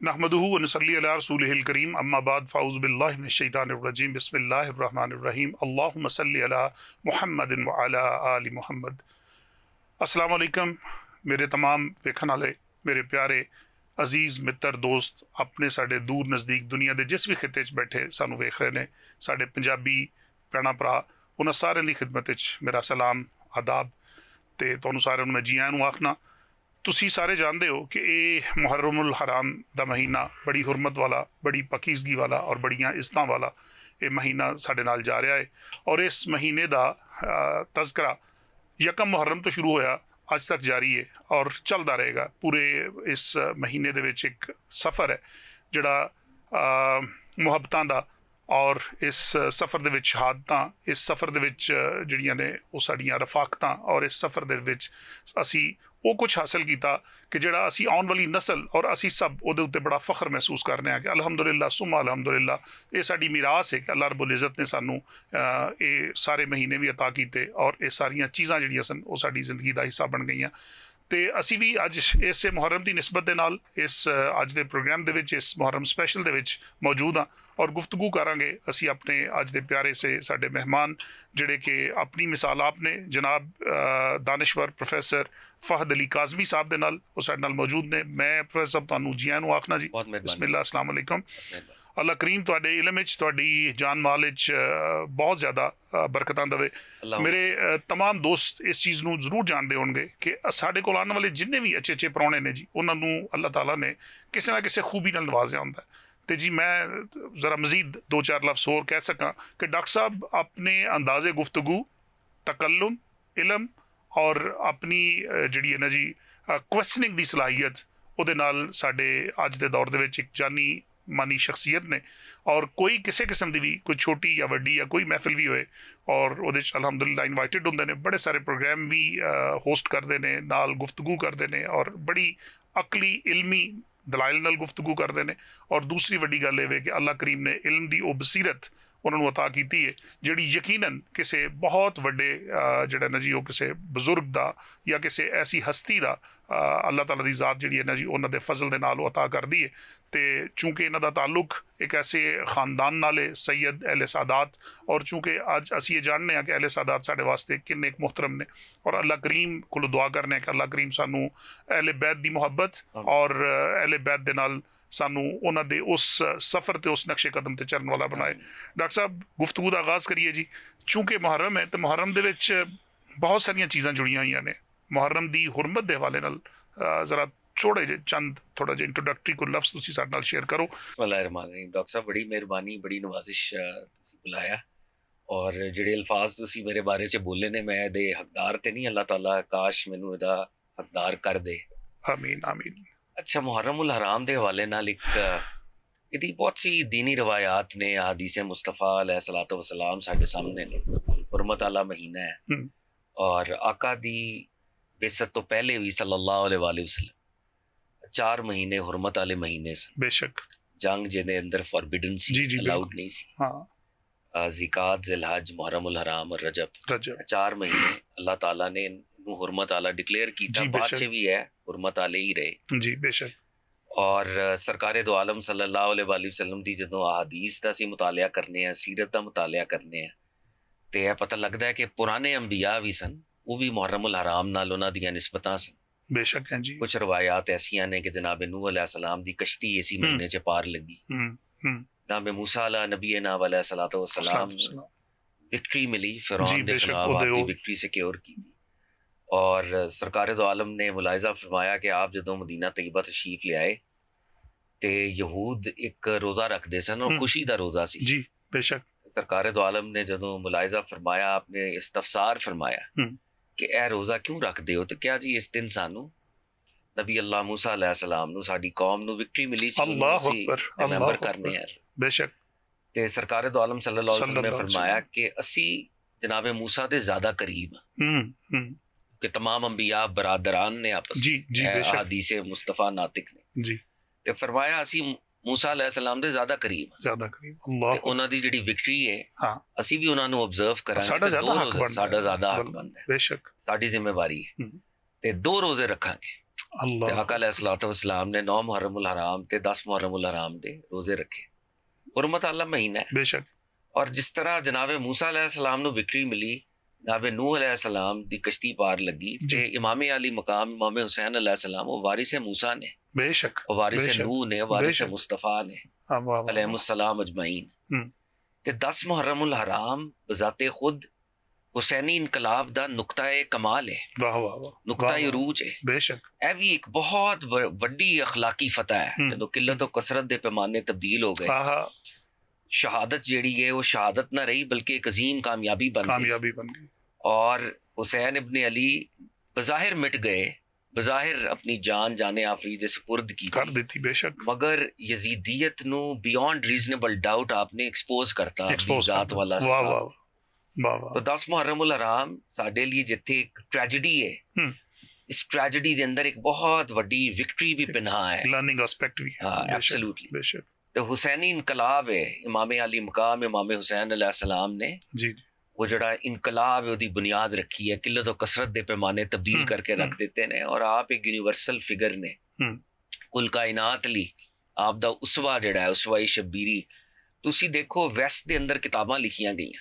नहमदुहु व नसल्ली अला रसूलिहिल करीम अम्मा बाद फ़ाऊज़ु बिल्लाहि मिनश शैतानिर रजीम बिस्मिल्लाहिर रहमानिर रहीम अल्लाहुम्मा सल्लि अला मुहम्मदिन व अला आलि मुहम्मद। अस्सलाम वालेकुम मेरे तमाम वेखण वाले मेरे प्यारे अजीज़ मित्र दोस्त अपने साडे दूर नज़दीक दुनिया के जिस भी खिते च बैठे सानू वेख रहे ने साडे पंजाबी भैणां भरा उन्हां सारिआं दी खिदमत च मेरा सलाम आदाब ते तुहानूं सारिआं नूं मैं जी आयां नूं आखना। तुसी सारे जानते हो कि ये मुहर्रमुल हराम का महीना बड़ी हुरमत वाला बड़ी पकीजगी वाला और बड़ियां इज्जतां वाला ये महीना साडे नाल जा रहा है और इस महीने का तज़करा यकम मुहर्रम तो शुरू होया अज तक जारी है और चलता रहेगा। पूरे इस महीने दे विच एक सफ़र है जिहड़ा मुहब्बतां दा और इस सफ़र दे विच शहादतां इस सफ़र दे विच जिहड़ियां ने वो साडियां रफाकतां और इस सफ़र दे विच असी वो कुछ हासिल किया कि जिहड़ा असी आने वाली नस्ल और असी सब उहदे उत्ते बड़ा फख्र महसूस करने हैं कि अलहमदुलिल्लाह सुम्मा अलहमदुलिल्लाह ये साडी मीरास है कि अल्लाह रब्बुल इज़्ज़त ने सानू ये सारे महीने भी अता कीते और ये सारियां चीज़ां जिहड़ियां सन वो साडी ज़िंदगी का हिस्सा बन गई। तो असी भी अज इस मुहर्रम की निस्बत के नाल इस अज के प्रोग्राम दे विच इस मुहर्रम स्पैशल दे विच मौजूद हाँ और गुफ्तगू करांगे असी अपने अज के प्यारे से साडे मेहमान जिहड़े कि अपनी मिसाल आपने जनाब दानिश्वर प्रोफैसर फहद अली काज़मी साहब दे नाल वो साडे नाल मौजूद ने। मैं प्रोफैसर साहब तुहानूं जी आयां नूं आखना जी बिस्मिल्लाह अस्सलाम वालेकुम। अल्लाह करीम तुहाडे इलम विच तुहाडी जान माल विच बहुत ज़्यादा बरकतां देवे। मेरे तमाम दोस्त इस चीज़ नूं जरूर जानते होणगे कि साडे कोल आने वाले जिन्ने भी अच्छे अच्छे परौणे ने जी उन्हां नूं अल्लाह ताला ने किसी ना किसी खूबी नाल नवाजिया हुंदा है। तो जी मैं ज़रा मज़ीद दो चार लफ्ज़ होर कह सकां कि डॉक्टर साहब अपने अंदाज़े गुफ्तगू तकल्लुम इलम और अपनी जिहड़ी है ना जी क्वेश्चनिंग की सलाहियत उहदे नाल साडे अज दे दौर दे विच एक जानी मानी शख्सियत ने और कोई किसी किस्म की भी कोई छोटी या वड्डी या कोई महफिल भी होए और उहदे च अलहमदुलिल्लाह इनवाइटेड होंदे ने बड़े सारे प्रोग्राम भी होस्ट करते हैं नाल गुफ्तगू करते हैं और बड़ी अकली इल्मी दलाइल नाल गुफ्तगू करते हैं। और दूसरी वड्डी गल ये कि अल्लाह करीम ने इल्म की वो बसीरत उन्होंने अता की है जिहड़ी यकीनन किसी बहुत वड्डे जिहड़ा ना जी वो किसी बजुर्ग का या किसी ऐसी हस्ती का अल्लाह ताला की ज़ात जिहड़ी है ना जी उन्होंने फजल दे नाल अता करदी है। तो चूँकि इन्हां दा ताल्लुक एक ऐसे खानदान नाल है सैयद अहले सादात और चूँकि अज असी ये जानने कि अहले सादात साडे वास्ते किन्ने एक मुहतरम ने और अल्लाह करीम कोलों दुआ करने कि अल्लाह करीम सानू अहले बैत की मुहब्बत और अहले बैत दे नाल सानू उन्हां दे उस सफ़र ते उस नक्शे कदम ते चलने वाला बनाए। डॉक्टर साहब गुफ्तगू का आगाज़ करिए जी। चूँकि मुहर्रम है तो मुहर्रम दे विच बहुत सारियां चीज़ां जुड़ियां हुई ने मुहर्रम की हुरमत के हवाले नाल ज़रा थोड़े जे चंद थोड़ा जो इंट्रोडक्टरी कोई लफ्ज़ तुसीं साडे नाल शेयर करो। डॉक्टर साहब बड़ी मेहरबानी बड़ी नवाजिश तुसीं बुलाया और जिहड़े अल्फाज तुसीं मेरे बारे च बोले ने मैं दे हकदार ते नहीं अल्लाह ताला काश मैनू इहदा हकदार कर दे। आमीन आमीन। अच्छा मुहर्रमुल हराम के हवाले नाल एक इहदी बहुत सी दीनी रवायात ने हदीस मुस्तफ़ा अलैहिस्सलातु वस्सलाम साडे सामने ने। हुरमत आला महीना है और आका दी बेसत तो पहले भी सल्लल्लाहु अलैहि वसल्लम 4 महीने हुरमत आले महीने सन। बेशक जंग जिहदे अंदर फॉरबिडन सी अलाउड नहीं सी। हाँ ज़िकात ज़िलहज मुहर्रमुल हराम और रजब 4 महीने अल्लाह ताला ने हुरमत आला डिक्लेयर कीता बाद च भी है हुरमत आले ही रहे जी बेशक। और सरकारे दो आलम सल्लल्लाहु अलैहि वसल्लम दी जदों अहादीस दा सी मुतालिया करने हैं सीरत दा मुतालिया करने हैं तो यह पता लगता है कि पुराने अंबिया भी सन वो भी मुहर्रमुल हराम नाल उन्हां दियां निस्बतां सन। बेशक हैं जी। कुछ रवायात ऐसियां ने कि जनाब नूह अलैहिस्सलाम दी कश्ती इसी महीने च पार लगी। जनाब मूसा अला नबीना अलैहिस्सलातु वस्सलाम विक्ट्री मिली फिरौन दे खिलाफ आपकी विक्ट्री सिक्योर की और सरकार दो आलम ने मुलाहिजा फरमाया कि आप जदों मदीना तैयबा तशरीफ ले आए तो यहूद एक रोज़ा रखते सन और खुशी का रोज़ा सी जी बेशक। सरकार दो आलम ने जदों मुलाहिजा फरमाया आपने इस्तफसार फरमाया कि ए रोज़ा क्यों रखते हो तो क्या जी इस दिन सानू नबी अल्लाह मूसा अलैहिस्सलाम नू साडी कौम नू विक्ट्री मिली सी रिमेंबर करने हैं। बेशक। ते सरकार दो आलम सल्लल्लाहु अलैहि वसल्लम ने फरमाया कि असी जनाब मूसा दे ज़्यादा करीब कि तमाम अंबिया बरादरान ने आपस में हदीस मुस्तफ़ा नातिक ने जी ते फरमाया असी मूसा अलैहिस्सलाम दे ज़्यादा करीब अल्लाह उन्हां दी जिहड़ी विक्ट्री है हाँ असी भी उन्हां नू ऑब्जर्व करांगे साडा ज़्यादा हक बनदा है बेशक साडी जिम्मेवारी है ते 2 रोज़े रखांगे ਅੱਲਾਹ ਤੇ ਆਕਾ अलैहिस्सलातु वस्सलाम ने 9 मुहर्रमुल हराम ਤੇ 10 मुहर्रमुल हराम ਦੇ ਰੋਜ਼ੇ ਰੱਖੇ। ਹੁਰਮਤ ਵਾਲਾ ਮਹੀਨਾ ਹੈ। ਬੇਸ਼ੱਕ। ਔਰ ਜਿਸ ਤਰ੍ਹਾਂ ਜਨਾਬ ਮੂਸਾ अलैहिस्सलाम ਨੂੰ ਵਿਕਟਰੀ ਮਿਲੀ, ਜਨਾਬ ਨੂਹ अलैहिस्सलाम ਦੀ ਕਸ਼ਤੀ ਪਾਰ ਲੱਗੀ ਤੇ ਇਮਾਮ ਅਲੀ ਮਕਾਮ ਇਮਾਮ ਹੁਸੈਨ अलैहिस्सलाम ਉਹ ਵਾਰਿਸ ਮੂਸਾ ਨੇ, ਬੇਸ਼ੱਕ, ਉਹ ਵਾਰਿਸ ਨੂਹ ਨੇ, ਵਾਰਿਸ ਮੁਸਤਫਾ ਨੇ अलैहिस्सलाम अजमाइन। ਤੇ 10 ਮੁਹर्रमुल हराम ਬਜ਼ਾਤੇ ਖੁਦ ਹੁਸੈਨੀ ਇਨਕਲਾਬ ਦਾ ਨੁਕਤਾ-ਏ ਕਮਾਲ ਹੈ। ਵਾਹ ਵਾਹ ਵਾਹ, ਨੁਕਤਾ-ਏ ਅਰੂਜ ਹੈ। ਬੇਸ਼ੱਕ। ਇਹ ਵੀ ਇੱਕ ਬਹੁਤ ਵੱਡੀ ਅਖਲਾਕੀ ਫਤਹ ਹੈ ਜਦੋਂ ਕਿੱਲਤ ਤੋਂ ਕਸਰਤ ਦੇ ਪੈਮਾਨੇ ਤਬਦੀਲ ਹੋ ਗਏ। ਸ਼ਹਾਦਤ ਜਿਹੜੀ ਹੈ ਉਹ ਸ਼ਹਾਦਤ ਨਾ ਰਹੀ ਬਲਕਿ ਇੱਕ ਅਜ਼ੀਮ ਕਾਮਯਾਬੀ ਬਣ ਗਈ। और हुसैन इब्न अली बज़ाहिर मिट गए, बज़ाहिर अपनी जान जाने आफरी दे सुपुर्द की कर देती, बेशक, मगर यजीदियत नु बियॉन्ड रीजनेबल डाउट आपने एक्सपोज करता अपनी जात वाला वाह वाह वाह वाह। तो 10 मुहर्रमुल हराम साडे लिए जिथे एक ट्रेजेडी है, इस ट्रेजेडी दे अंदर एक बहुत वड्डी विक्ट्री भी पिन्हा है, लर्निंग एस्पेक्ट भी है। हाँ एब्सोल्युटली बेशक। तो हुसैनी इनकलाब है, इमाम अली मकाम इमाम हुसैन अलैहिस्सलाम ने जी वो जड़ा इनकलाब है उसकी बुनियाद रखी है, किल्लत और कसरत के पैमाने तब्दील करके रख देते ने। और आप एक यूनिवर्सल फिगर ने कुल कायनात ली आप दा उसवा जड़ा है, उसवा शब्बीरी। तुसी देखो वैस्ट के अंदर किताबां लिखियां गई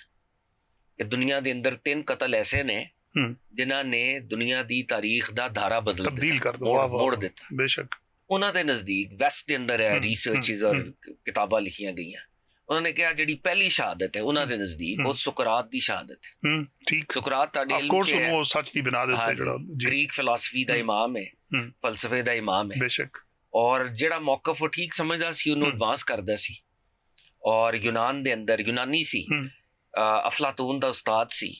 कि दुनिया के अंदर 3 कतल ऐसे ने जिन्हां ने दुनिया की तारीख का धारा तब्दील कर मोड़ दिता। बेशक। उन्हां दे नजदीक वैस्ट के अंदर है रिसर्चेस और किताबां लिखियां गई। उन्होंने कहा जिहड़ी पहली शहादत है उन्हां दे नजदीक वो सुकरात दी शहादत है। ठीक। सुकरात ताडे ऑफ कोर्स वो सच दी बना देते जड़ा ग्रीक फिलासफी दा इमाम है, फलसफे दा इमाम है। बेशक। और जिहड़ा मौकफ वो ठीक समझदा सी उन्होंने एडवांस करदा सी। और यूनान दे अंदर यूनानी सी, अफलातून दा उस्ताद सी।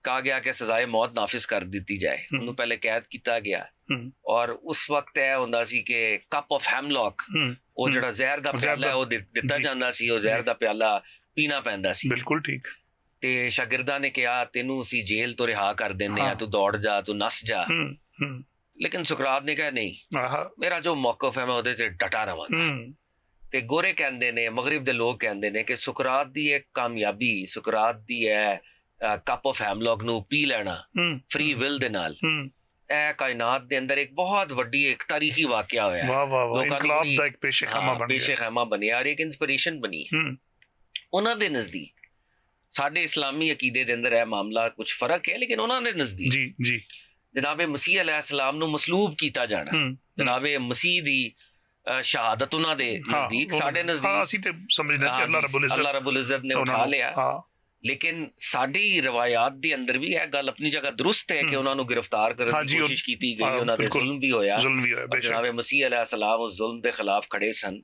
कहा गया कि सजाए मौत नाफिज कर दी जाए, उन्होंने पहले कैद किया गया। और उस वक्त यह होंदा सी कि कप ऑफ हैमलॉक वो जड़ा जहर दा प्याला है वो दिता जांदा सी, वो जहर दा प्याला पीना पैंदा सी। बिल्कुल ठीक। ते शागिर्दां ने कहा तेनू असीं जेल तो रिहा कर देने आ, तू दौड़ जा, तू नस जा। लेकिन सुकरात ने कहा नहीं, मेरा जो मौकफ है मैं उहदे ते डटा रहांगा। ते गोरे कहंदे ने, मगरिब दे लोग कहंदे ने कि सुकरात दी एक कामयाबी, सुकरात दी है कप ऑफ हैमलॉक नू पी लेना फ्री विल दे नाल, ए कायनात दे अंदर एक बहुत वड्डी एक तारीखी वाकया होया है। वाह वाह वाह, इनकलाब दा एक पेशेखामा बन गया, पेशेखामा बनिया और एक इंस्पिरेशन बनी है। उन्हां दे नजदीक साडे इस्लामी अकीदे दे अंदर है मामला कुछ फर्क है, लेकिन उन्हां दे नजदीक जी जी जनाबे मसीह अलैहिस्सलाम नू मसलूब कीता जाना, जनाबे मसीह दी शहादत उन्हां दे नजदीक, साडे नजदीक ਅਸੀਂ ਤੇ ਸਮਝਦੇ ਕਿ अल्लाह रब्बुल इज्जत ने उठा लिया। लेकिन साडी रवायात दे अंदर भी यह गल अपनी जगह दुरुस्त है कि उन्हां नू गिरफ्तार करने की कोशिश की गई, उन्हां दे जुल्म भी होया। जनाब मसीह अलैहिस्सलाम उस जुल्म दे खिलाफ खड़े सन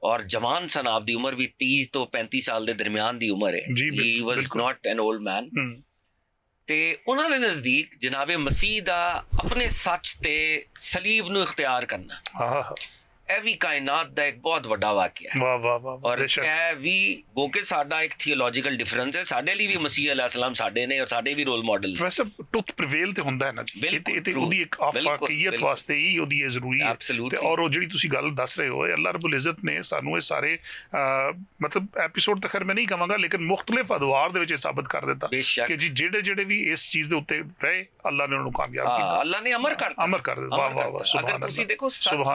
और जवान सन, आप दी उम्र भी 30 तो 35 साल दे दरमियान दी उम्र है। He was not an old man. ते उन्हां दे नजदीक जनाब मसीह दा अपने सच ते सलीब नू इख्तियार करना ਇਹ ਵੀ ਕਾਇਨਾਤ ਦਾ ਇੱਕ ਬਹੁਤ ਵੱਡਾ ਵਾਕਿਆ ਹੈ। ਵਾਹ ਵਾਹ ਵਾਹ। ਔਰ ਇਹ ਵੀ ਗੋਕੇ ਸਾਡਾ ਇੱਕ ਥੀਓਲੋਜੀਕਲ ਡਿਫਰੈਂਸ ਹੈ, ਸਾਡੇ ਲਈ ਵੀ ਮਸੀਹ ਅਲੈਹਿਸਲਾਮ ਸਾਡੇ ਨੇ ਔਰ ਸਾਡੇ ਵੀ ਰੋਲ ਮਾਡਲ। ਵੈਸੇ ਟੁੱਥ ਪ੍ਰੀਵੇਲ ਤੇ ਹੁੰਦਾ ਹੈ ਨਾ ਜੀ, ਇਹ ਤੇ ਉਹਦੀ ਇੱਕ ਆਫਾਕੀਅਤ ਵਾਸਤੇ ਹੀ ਉਹਦੀ ਇਹ ਜ਼ਰੂਰੀ ਹੈ। ਤੇ ਔਰ ਉਹ ਜਿਹੜੀ ਤੁਸੀਂ ਗੱਲ ਦੱਸ ਰਹੇ ਹੋ, ਅੱਲਾਹ ਰੱਬੁਲ ਇੱਜ਼ਤ ਨੇ ਸਾਨੂੰ ਇਹ ਸਾਰੇ ਮਤਲਬ ਐਪੀਸੋਡ ਤਾਂ ਖੈਰ ਮੈਂ ਨਹੀਂ ਕਹਾਂਗਾ, ਲੇਕਿਨ ਮੁਖਤਲਿਫ ਅਦਵਾਰ ਦੇ ਵਿੱਚ ਇਹ ਸਾਬਤ ਕਰ ਦਿੱਤਾ ਕਿ ਜੀ ਜਿਹੜੇ ਵੀ ਇਸ ਚੀਜ਼ ਦੇ ਉੱਤੇ ਰਹੇ ਅੱਲਾਹ ਨੇ ਉਹਨਾਂ ਨੂੰ ਕਾਮਯਾਬ ਕੀਤਾ, ਅੱਲਾਹ ਨੇ ਅਮਰ ਕਰ ਦਿੱਤਾ। ਵਾਹ ਵਾਹ ਵਾਹ। ਅਗਰ ਤੁਸੀਂ ਦੇਖੋ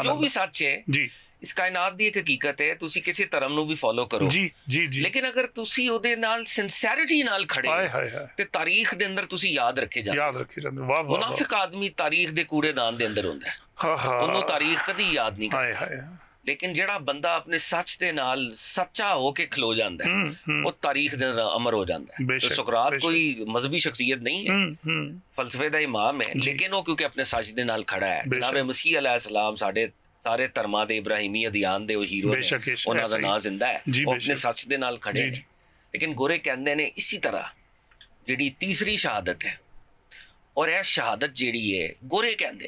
ਜੋ ਵੀ ਸੱਚ ਹੈ ਜੀ, ਇਸ ਕਾਇਨਾਤ ਦੀ ਇੱਕ ਹਕੀਕਤ ਹੈ, ਤੁਸੀਂ ਕਿਸੇ ਧਰਮ ਨੂੰ ਵੀ ਫੋਲੋ ਕਰੋ ਜੀ ਜੀ ਜੀ, ਲੇਕਿਨ ਅਗਰ ਤੁਸੀਂ ਉਹਦੇ ਨਾਲ ਸਿੰਸੈਰਿਟੀ ਨਾਲ ਖੜੇ ਤੇ ਤਾਰੀਖ ਦੇ ਅੰਦਰ ਤੁਸੀਂ ਯਾਦ ਰੱਖੇ ਜਾਂਦੇ। ਵਾਹ ਵਾਹ। ਮੁਨਾਫਿਕ ਆਦਮੀ ਤਾਰੀਖ ਦੇ ਕੂੜੇਦਾਨ ਦੇ ਅੰਦਰ ਹੁੰਦਾ ਹੈ, ਉਹਨੂੰ ਤਾਰੀਖ ਕਦੀ ਯਾਦ ਨਹੀਂ ਕਰਦਾ। ਲੇਕਿਨ ਜਿਹੜਾ ਬੰਦਾ ਆਪਣੇ ਸੱਚ ਦੇ ਨਾਲ ਸੱਚਾ ਹੋ ਕੇ ਖਲੋ ਜਾਂਦਾ ਹੈ ਉਹ ਤਾਰੀਖ ਦੇ ਅੰਦਰ ਅਮਰ ਹੋ ਜਾਂਦਾ ਹੈ। ਤੇ ਸੁਕਰਾਤ ਕੋਈ ਮਜ਼ਹਬੀ ਸ਼ਖਸੀਅਤ ਨਹੀਂ ਹੈ, ਫਲਸਫੇ ਦਾ ਇਮਾਮ ਹੈ, ਲੇਕਿਨ ਉਹ ਕਿਉਂਕਿ ਆਪਣੇ ਸੱਚ ਦੇ ਨਾਲ ਖੜਾ ਹੈ। ਜਨਾਬ ਮਸੀਹ अलैहिस्सलाम ਸਾਡੇ ਸਾਰੇ ਧਰਮਾਂ ਦੇ ਇਬਰਾਹੀਮੀ ਅਧਿਆਨ ਦੇ ਉਹ ਹੀਰੋ ਨੇ, ਉਹਨਾਂ ਦਾ ਨਾਂ ਜ਼ਿੰਦਾ ਹੈ, ਉਹ ਆਪਣੇ ਸੱਚ ਦੇ ਨਾਲ ਖੜੇ ਨੇ। ਲੇਕਿਨ ਗੋਰੇ ਕਹਿੰਦੇ ਨੇ ਇਸੇ ਤਰ੍ਹਾਂ ਜਿਹੜੀ ਤੀਸਰੀ ਸ਼ਹਾਦਤ ਹੈ, और यह शहादत जेड़ी है गोरे कहते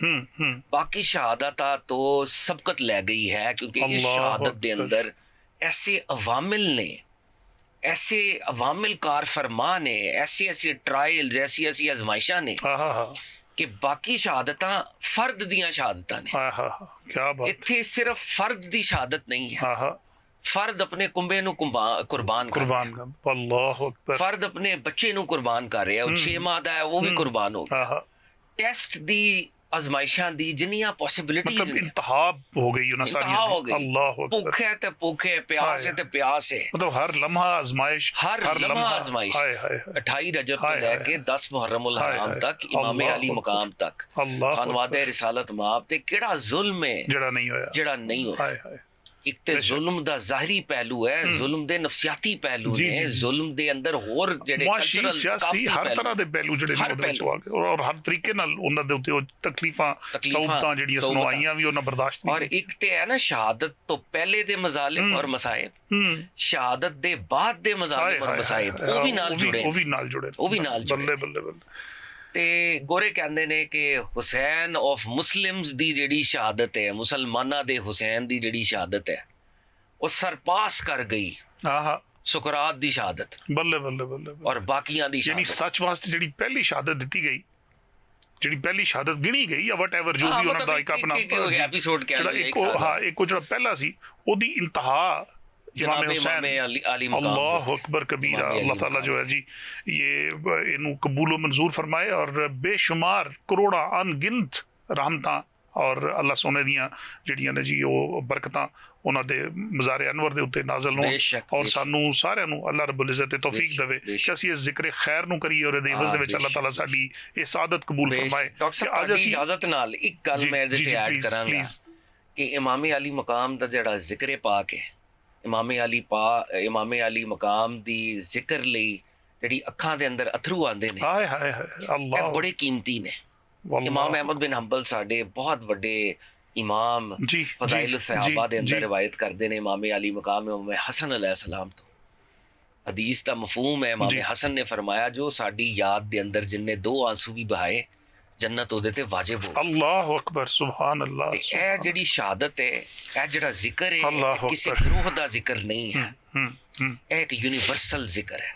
बाकी शहादत तो सबकत लै गई है, क्योंकि इस शहादत दे अंदर ऐसे अवामिल ने, ऐसे अवामिल कार फरमा ने, ऐसे ऐसे ट्रायल्स, ऐसी ऐसी आजमाइशां ने कि बाकी शहादतां फर्द दियां शहादतां ने। क्या बात। इत्थे सिर्फ फर्द दी शहादत नहीं है, फर्द अपने कुंबे नू कुर्बान कर अल्लाहु अकबर, फर्द अपने बच्चे नू कुर्बान कर रहा है, 6 माह दा है वो भी कुर्बान हो गया। टेस्ट दी ਅਜ਼ਮਾਇਸ਼ਾਂ ਦੀ ਜਿੰਨੀਆਂ ਪੋਸਿਬਿਲਿਟੀਜ਼ मतलब ਨੇ, इंतहा हो गई ना सारी ਇੰਤਹਾ ਹੋ ਗਈ। अल्लाह अकबर ਭੁੱਖ ਹੈ ਤੇ ਭੁੱਖ ਹੈ, ਪਿਆਸ ਹੈ ਤੇ ਪਿਆਸ ਹੈ, मतलब हर लम्हा आजमाइश ਹਰ ਲਮਹਾ ਆਜ਼ਮਾਇਸ਼। हाय हाय हाय 28 ਰਜਬ ਤੋਂ ਹਾਏ ਲੈ ਹਾਏ ਕੇ 10 ਮੁਹर्रम ਹਾਏ ਹਰਾਮ ਹਾਏ ਤੱਕ ਇਮਾਮ ਅੱਲਾਹੁ ਅਲੀ ਅਕਬਰ। ਮਕਾਮ ਤੱਕ अल्लाह ਖਾਨਵਾਦੇ ਰਿਸਾਲਤ ਮਾਬ ਤੇ ਕਿਹੜਾ ਜ਼ੁਲਮ ਹੈ जड़ा नहीं होया ਜਿਹੜਾ ਨਹੀਂ ਹੋਇਆ। हाय हाय ਇੱਕ ਤੇ ਜ਼ੁਲਮ ਦਾ ਜ਼ਾਹਿਰੀ ਪਹਿਲੂ ਹੈ, ਜ਼ੁਲਮ ਦੇ ਨਫਸਿਆਤੀ ਪਹਿਲੂ ਜੀ, ਨੇ, ਜੀ, ਜੀ। ਜ਼ੁਲਮ ਦੇ ਅੰਦਰ ਹੋਰ ਜਿਹੜੇ ਮੁਆਸ਼ੀ ਕਲਚਰਲ ਸਿਆਸੀ ਹਰ ਤਰ੍ਹਾਂ ਦੇ ਪਹਿਲੂ ਜਿਹੜੇ ਨੇ ਹਰ ਉਹਦੇ ਵਿੱਚ ਪਹਿਲੂ। ਆ ਗਏ ਔਰ ਹਰ ਤਰੀਕੇ ਨਾਲ ਉਹਨਾਂ ਦੇ ਉੱਤੇ ਉਹ ਤਕਲੀਫਾਂ ਸਹੂਲਤਾਂ ਜਿਹੜੀਆਂ ਸੁਣਵਾਈਆਂ ਵੀ ਉਹਨਾਂ ਬਰਦਾਸ਼ਤ ਔਰ ਇੱਕ ਤੇ ਹੈ ਨਾ ਸ਼ਹਾਦਤ ਤੋਂ ਪਹਿਲੇ ਦੇ ਮਜ਼ਾਲਿਮ ਔਰ ਮਸਾਇਬ, ਸ਼ਹਾਦਤ ਦੇ ਬਾਅਦ ਦੇ ਮਜ਼ਾਲਿਮ ਔਰ ਮਸਾਇਬ ਉਹ ਵੀ ਨਾਲ ਜੁੜੇ, ਉਹ ਵੀ ਨਾਲ ਜੁੜੇ, ਉਹ ਵੀ ਨਾਲ ਜੁੜੇ। ਬੱਲੇ ਬੱਲੇ ਬੱਲੇ। ਤੇ ਗੋਰੇ ਕਹਿੰਦੇ ਨੇ ਕਿ ਹੁਸੈਨ ਆਫ ਮੁਸਲਿਮਸ ਦੀ ਜਿਹੜੀ ਸ਼ਹਾਦਤ ਹੈ, ਮੁਸਲਮਾਨਾਂ ਦੇ ਹੁਸੈਨ ਦੀ ਜਿਹੜੀ ਸ਼ਹਾਦਤ ਹੈ, ਉਹ ਸਰਪਾਸ ਕਰ ਗਈ ਆਹਾ ਸੁਕਰਾਤ ਦੀ ਸ਼ਹਾਦਤ ਬੱਲੇ ਬੱਲੇ ਬੱਲੇ। ਔਰ ਬਾਕੀਆਂ ਦੀ ਯਾਨੀ ਸ਼ਹਾਦਤ। ਸੱਚ ਵਾਸਤੇ ਜਿਹੜੀ ਪਹਿਲੀ ਸ਼ਹਾਦਤ ਦਿੱਤੀ ਗਈ, ਜਿਹੜੀ ਪਹਿਲੀ ਸ਼ਹਾਦਤ ਗਿਣੀ ਗਈ ਜਾਂ ਵਟਐਵਰ ਜੋ ਵੀ ਉਹਨਾਂ ਦਾ ਇੱਕ ਆਪਣਾ ਐਪੀਸੋਡ ਕਹਿ ਲਓ ਇੱਕ ਹਾਂ ਇੱਕ ਜਿਹੜਾ ਪਹਿਲਾ ਸੀ ਉਹਦੀ ਇੰਤਹਾ इमाम हुसैन अल्लाह अकबर कबीरा। अल्लाह ताला जो है जी ये इनू कबूलो मंजूर फरमाए और बेशुमार करोड़ा अनगिनत रहमतां और अल्लाह सोने दियां जिहड़ियां ने जी वो बरकतां उन्हां दे मज़ार अनवर दे उत्ते नाज़िल होण और सानू सारिआं नू अल्लाह रब्बुल इज़्ज़त तौफीक देवे कि असीं इस जिक्र खैर नू करिए और इहदे इवज़ दे विच अल्लाह ताला साडी इह सादत कबूल फरमाए। आज असीं इजाज़त नाल एक गल मैं इहदे ते ऐड करांगा कि इमाम अली मकाम दा जिहड़ा जिक्र पाक है, इमाम अली मकाम दी जिक्र लई ਜਿਹੜੀ ਅੱਖਾਂ ਦੇ ਅੰਦਰ ਅਥਰੂ ਆਉਂਦੇ ਨੇ, ਹਾਏ ਹਾਏ ਹਾਏ ਅੱਲਾਹ, ਇਹ ਬੜੇ ਕੀਮਤੀ ਨੇ। ਇਮਾਮ ਅਹਿਮਦ ਬਿਨ ਹੰਬਲ ਸਾਡੇ ਬਹੁਤ ਵੱਡੇ ਇਮਾਮ ਫਜ਼ਾਇਲ ਸਹਾਬਾ ਦੇ ਅੰਦਰ ਰਵਾਇਤ ਕਰਦੇ ਨੇ ਇਮਾਮ ਅਲੀ ਮਕਾਮ ਇਮਾਮ ਹਸਨ अलैहिस्सलाम ਤੋਂ। ਹਦੀਸ ਦਾ ਮਫਹੂਮ ਹੈ, ਇਮਾਮ ਹਸਨ ਨੇ ਫਰਮਾਇਆ ਜੋ ਸਾਡੀ ਯਾਦ ਦੇ ਅੰਦਰ ਜਿੰਨੇ ਦੋ ਆਂਸੂ ਵੀ ਬਹਾਏ जन्नत ਉਹਦੇ ਤੇ ਵਾਜਿਬ ਹੋ। ਅੱਲਾਹੁ ਅਕਬਰ ਸੁਭਾਨ ਅੱਲਾਹ। ਤੇ ਇਹ ਜਿਹੜੀ ਸ਼ਹਾਦਤ ਹੈ, ਇਹ ਜਿਹੜਾ ਜ਼ਿਕਰ ਹੈ, ਕਿਸੇ ਗਰੋਹ ਦਾ ਜ਼ਿਕਰ ਨਹੀਂ ਹੈ, ਇਹ ਇੱਕ ਯੂਨੀਵਰਸਲ ਜ਼ਿਕਰ ਹੈ,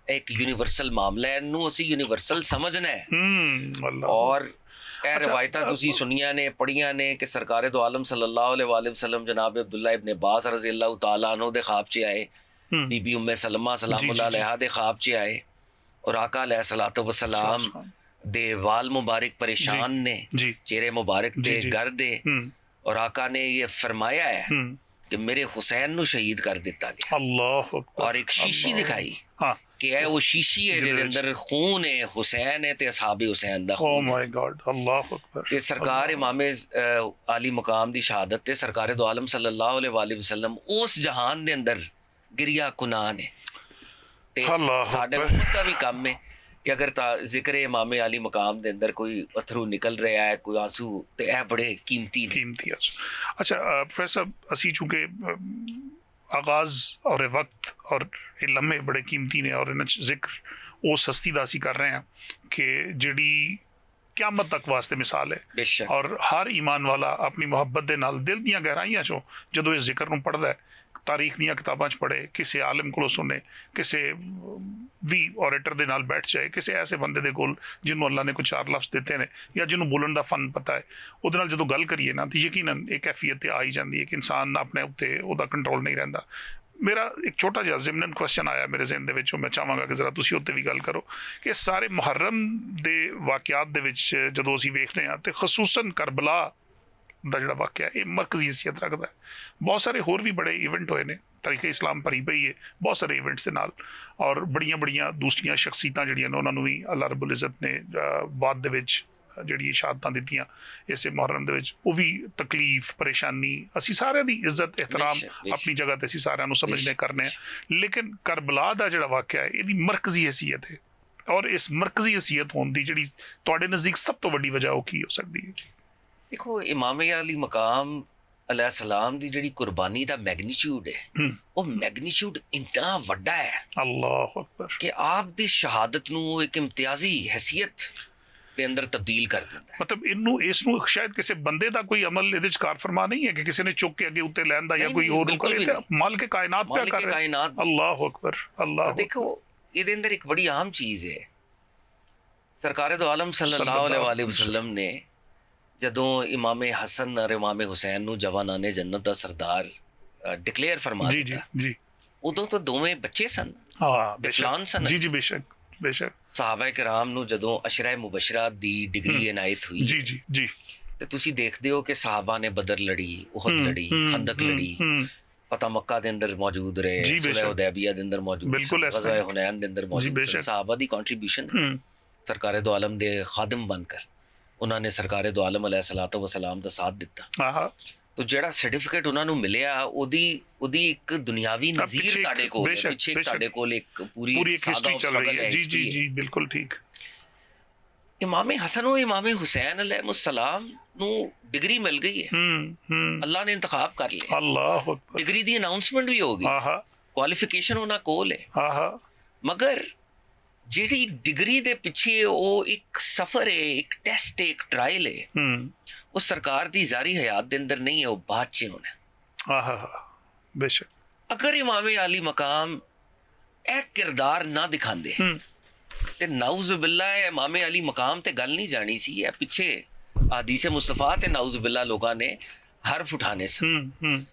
ਇੱਕ ਯੂਨੀਵਰਸਲ ਮਾਮਲਾ ਹੈ, ਇਹਨੂੰ ਅਸੀਂ ਯੂਨੀਵਰਸਲ ਸਮਝਣਾ ਹੈ। ਔਰ ਇਹ ਰਵਾਇਤਾਂ ਤੁਸੀਂ ਸੁਣੀਆਂ ਨੇ, ਪੜ੍ਹੀਆਂ ਨੇ ਕਿ ਸਰਕਾਰੇ ਦੋ ਆਲਮ ਸੱਲੱਲਾਹੁ अलैहि वसल्लम जनाब अब्दुल्ला इब्न अब्बास रज़ी अल्लाह तआला अन्हु दे ख्वाब च आए, बीबी उम्मे सलमा सलामुल्लाह अलैहा दे ख्वाब च आए और आका अलैहिस्सलातु वस्सलाम दे वाल मुबारक परेशान ने, चेहरे मुबारक दे गर्द है और आका ने ये फरमाया है कि मेरे हुसैन नु शहीद कर दिता गया। अल्लाह और एक शीशी दिखाई कि है वो शीशी है जिहदे अंदर खून है, हुसैन है ते असहाबे हुसैन दा खून। ओह माय गॉड अल्लाह अकबर। ते सरकार इमाम अली मकाम दी शहादत ते सरकार दो आलम सल्लल्लाहु अलैहि वसल्लम उस जहान दे अंदर गिरिया कुनान है ते साडे उम्मत दा भी काम है कि अगर जिक्र इमाम अली मकाम दे अंदर कोई अथरू निकल रहा है, कोई आंसू, तो यह बड़े कीमती अच्छा प्रोफेसर असी चूंकि आगाज़ और वक्त और लम्हे बड़े कीमती ने और इन्हें जिक्र उस हस्ती दा असी कर रहे हैं कि जिहड़ी क़यामत तक वास्ते मिसाल है और हर ईमान वाला अपनी मुहब्बत दे नाल दिल दीयां गहराइयां चों जदों इस जिक्र नूं पढ़दा है, तारीख ਦੀਆਂ ਕਿਤਾਬਾਂ 'ਚ ਪੜ੍ਹੇ, ਕਿਸੇ ਆਲਿਮ ਕੋਲੋਂ ਸੁਣੇ, ਕਿਸੇ ਵੀ ਔਰੇਟਰ ਦੇ ਨਾਲ ਬੈਠ ਜਾਏ, ਕਿਸੇ ਐਸੇ ਬੰਦੇ ਦੇ ਕੋਲ ਜਿਹਨੂੰ ਅੱਲਾ ਨੇ ਕੋਈ ਚਾਰ ਲਫ਼ਜ਼ ਦਿੱਤੇ ਨੇ ਜਾਂ ਜਿਹਨੂੰ ਬੋਲਣ ਦਾ ਫਨ ਪਤਾ ਹੈ, ਉਹਦੇ ਨਾਲ ਜਦੋਂ ਗੱਲ ਕਰੀਏ ਨਾ ਤਾਂ ਯਕੀਨਨ ਇੱਕ ਕੈਫੀਅਤ ਤੇ ਆ ਹੀ ਜਾਂਦੀ ਹੈ ਕਿ ਇਨਸਾਨ ਆਪਣੇ ਉੱਤੇ ਉਹਦਾ ਕੰਟਰੋਲ ਨਹੀਂ ਰਹਿੰਦਾ। ਮੇਰਾ ਇੱਕ ਛੋਟਾ ਜਿਹਾ ਜ਼ਿਮਨਨ ਕੁਐਸਚਨ ਆਇਆ ਮੇਰੇ ਜ਼ਿਹਨ ਦੇ ਵਿੱਚ, ਮੈਂ ਚਾਹਾਂਗਾ ਕਿ ਜ਼ਰਾ ਤੁਸੀਂ ਉੱਤੇ ਵੀ ਗੱਲ ਕਰੋ ਕਿ ਸਾਰੇ ਮੁਹर्रम ਦੇ ਵਾਕਿਆਤ ਦੇ ਵਿੱਚ ਜਦੋਂ ਅਸੀਂ ਵੇਖਦੇ ਹਾਂ ਤੇ ਖਸੂਸਨ ਕਰਬਲਾ ਦਾ ਜਿਹੜਾ ਵਾਕਿਆ ਇਹ ਮਰਕਜ਼ੀ ਹਸੀਅਤ ਰੱਖਦਾ ਹੈ। ਬਹੁਤ ਸਾਰੇ ਹੋਰ ਵੀ ਬੜੇ ਇਵੈਂਟ ਹੋਏ ਨੇ, ਤਾਰੀਖੇ ਇਸਲਾਮ ਭਰੀ ਪਈ ਹੈ ਬਹੁਤ ਸਾਰੇ ਇਵੈਂਟਸ ਦੇ ਨਾਲ ਔਰ ਬੜੀਆਂ ਦੂਸਰੀਆਂ ਸ਼ਖਸੀਅਤਾਂ ਜਿਹੜੀਆਂ ਨੇ ਉਹਨਾਂ ਨੂੰ ਵੀ ਅੱਲਾਹ ਰੱਬੁਲ ਇੱਜ਼ਤ ਨੇ ਬਾਅਦ ਦੇ ਵਿੱਚ ਜਿਹੜੀ ਸ਼ਹਾਦਤਾਂ ਦਿੱਤੀਆਂ ਇਸੇ ਮੁਹर्रम ਦੇ ਵਿੱਚ, ਉਹ ਵੀ ਤਕਲੀਫ ਪਰੇਸ਼ਾਨੀ, ਅਸੀਂ ਸਾਰਿਆਂ ਦੀ ਇੱਜ਼ਤ ਇਹਤਰਾਮ ਆਪਣੀ ਜਗ੍ਹਾ ਤੇ ਅਸੀਂ ਸਾਰਿਆਂ ਨੂੰ ਸਮਝਦੇ ਕਰਨੇ ਆ, ਲੇਕਿਨ ਕਰਬਲਾ ਦਾ ਜਿਹੜਾ ਵਾਕਿਆ ਹੈ ਇਹਦੀ ਮਰਕਜ਼ੀ ਹਸੀਅਤ ਹੈ ਔਰ ਇਸ ਮਰਕਜ਼ੀ ਹਸੀਅਤ ਹੋਣ ਦੀ ਜਿਹੜੀ ਤੁਹਾਡੇ ਨਜ਼ਦੀਕ ਸਭ ਤੋਂ ਵੱਡੀ ਵਜ੍ਹਾ ਉਹ ਕੀ ਹੋ ਸਕਦੀ ਹੈ? ਦੇਖੋ ਇਮਾਮ ਅਲੀ ਮਕਾਮ अलैहिस्सलाम ਦੀ ਜਿਹੜੀ ਕੁਰਬਾਨੀ ਦਾ ਮੈਗਨੀਟਿਊਡ ਹੈ, ਉਹ ਮੈਗਨੀਟਿਊਡ ਇੰਨਾ ਵੱਡਾ ਹੈ ਅੱਲਾਹੁ ਅਕਬਰ ਕਿ ਆਪ ਦੀ ਸ਼ਹਾਦਤ ਨੂੰ ਇੱਕ ਇਮਤਿਆਜ਼ੀ ਹੈਸੀਅਤ ਦੇ ਅੰਦਰ ਤਬਦੀਲ ਕਰ ਦਿੰਦਾ ਹੈ। ਮਤਲਬ ਇਸ ਨੂੰ ਸ਼ਾਇਦ ਕਿਸੇ ਬੰਦੇ ਦਾ ਕੋਈ ਅਮਲ ਇਹਦੇ ਚ ਕਾਰ ਫਰਮਾ ਨਹੀਂ ਹੈ ਕਿ ਕਿਸੇ ਨੇ ਚੁੱਕ ਕੇ ਅੱਗੇ ਉੱਤੇ ਲੈਣ ਦਾ ਜਾਂ ਕੋਈ ਹੋਰ ਨੂੰ ਕਰੇ, ਮਾਲਿਕ ਕਾਇਨਾਤ ਪਿਆ ਕਰ ਰਿਹਾ। ਅੱਲਾਹੁ ਅਕਬਰ ਅੱਲਾਹੁ। ਦੇਖੋ ਇਹਦੇ ਅੰਦਰ ਇੱਕ ਬੜੀ ਆਮ ਚੀਜ਼ ਹੈ, ਸਰਕਾਰੇ ਦੋ ਆਲਮ ਸੱਲੱਲਾਹੁ अलैहि वसल्लम ਨੇ ਜਦੋਂ ਇਮਾਮ ਹਸਨ ਔਰ ਇਮਾਮ ਹੁਸੈਨ ਨੂੰ ਜਵਾਨਾਨੇ ਜੰਨਤ ਦਾ ਸਰਦਾਰ ਡਿਕਲੇਅਰ ਫਰਮਾ ਦਿੱਤਾ, ਉਦੋਂ ਤਾਂ ਦੋਵੇਂ ਬੱਚੇ ਸਨ, ਹਾਂ ਬੇਸ਼ੱਕ ਸਨ, ਜੀ ਬੇਸ਼ੱਕ ਬੇਸ਼ੱਕ ਸਹਾਬਾ ਕਿਰਾਮ ਨੂੰ ਜਦੋਂ ਅਸ਼ਰਾ ਮੁਬਸ਼ਰਾ ਦੀ ਡਿਗਰੀ ਇਨਾਇਤ ਹੋਈ ਜੀ ਜੀ ਜੀ ਤੇ ਤੁਸੀਂ ਦੇਖਦੇ ਹੋ ਕਿ ਸਹਾਬਾ ਨੇ ਬਦਰ ਲੜੀ, ਉਹਦ ਲੜੀ, ਖੰਦਕ ਲੜੀ, ਪਤਾ ਮੱਕਾ ਦੇ ਅੰਦਰ ਮੌਜੂਦ ਰਹੇ, ਸੁਲਹ ਹੁदैबिया ਦੇ ਅੰਦਰ ਮੌਜੂਦ, ਗਜ਼ਵਾ ਹੁਨੈਨ ਦੇ ਅੰਦਰ ਮੌਜੂਦ। ਸਹਾਬਾ ਦੀ ਕੰਟਰੀਬਿਊਸ਼ਨ ਸਰਕਾਰੇ ਦੋ ਆਲਮ ਦੇ ਖਾਦਮ ਬਣ ਕਰ ਉਹਨਾਂ ਨੇ ਸਰਕਾਰੇ ਦੋ ਆਲਮ ਅਲੈਹਿਸਸਲਾਤੁ ਵਸਲਾਮ ਦਾ ਸਾਥ ਦਿੱਤਾ। ਤੋ ਜਿਹੜਾ ਸਰਟੀਫਿਕੇਟ ਉਹਨਾਂ ਨੂੰ ਮਿਲਿਆ ਉਹਦੀ ਇੱਕ ਦੁਨਿਆਵੀ ਨਜ਼ੀਰ ਤੁਹਾਡੇ ਕੋਲ, ਪਿੱਛੇ ਤੁਹਾਡੇ ਕੋਲ ਇੱਕ ਪੂਰੀ ਹਿਸਟਰੀ ਚੱਲ ਰਹੀ ਹੈ। ਜੀ ਜੀ ਜੀ ਬਿਲਕੁਲ ਠੀਕ। ਇਮਾਮ ਹਸਨ ਔਰ ਇਮਾਮ ਹੁਸੈਨ ਅਲੈਹਿਮੁਸਸਲਾਮ ਨੂੰ ਡਿਗਰੀ ਮਿਲ ਗਈ ਹੈ, ਅੱਲਾ ਨੇ ਇੰਤਖਾਬ ਕਰ ਲਿਆ। ਅੱਲਾਹੁ ਅਕਬਰ। ਡਿਗਰੀ ਦੀ ਅਨਾਉਂਸਮੈਂਟ ਵੀ ਹੋ ਗਈ, ਕੁਆਲੀਫਿਕੇਸ਼ਨ ਉਹਨਾਂ ਕੋਲ ਹੈ। ਮਗਰ ਜਿਹੜੀ ਡਿਗਰੀ ਦੇ ਪਿੱਛੇ ਉਹ ਇੱਕ ਸਫ਼ਰ ਹੈ, ਇੱਕ ਟੈਸਟ ਹੈ, ਇੱਕ ਟਰਾਇਲ ਹੈ, ਉਹ ਸਰਕਾਰ ਦੀ ਜ਼ਾਰੀ ਹਯਾਤ ਦੇ ਅੰਦਰ ਨਹੀਂ ਹੈ, ਉਹ ਬਾਅਦ 'ਚ ਹੋਣਾ। ਬੇਸ਼ੱਕ ਅਗਰ ਇਮਾਮ ਅਲੀ ਮਕਾਮ ਇਹ ਕਿਰਦਾਰ ਨਾ ਦਿਖਾਉਂਦੇ ਤੇ ਨਾਊਜ਼ ਬਿੱਲਾ ਇਮਾਮ ਅਲੀ ਮਕਾਮ ਤੇ ਗੱਲ ਨਹੀਂ ਜਾਣੀ ਸੀ। ਇਹ ਪਿੱਛੇ ਹਦੀਸ ਮੁਸਤਫਾ ਤੇ ਨਾਊਜ਼ ਬਿੱਲਾ ਲੋਕਾਂ ਨੇ ਹਰਫ ਉਠਾने ਸਨ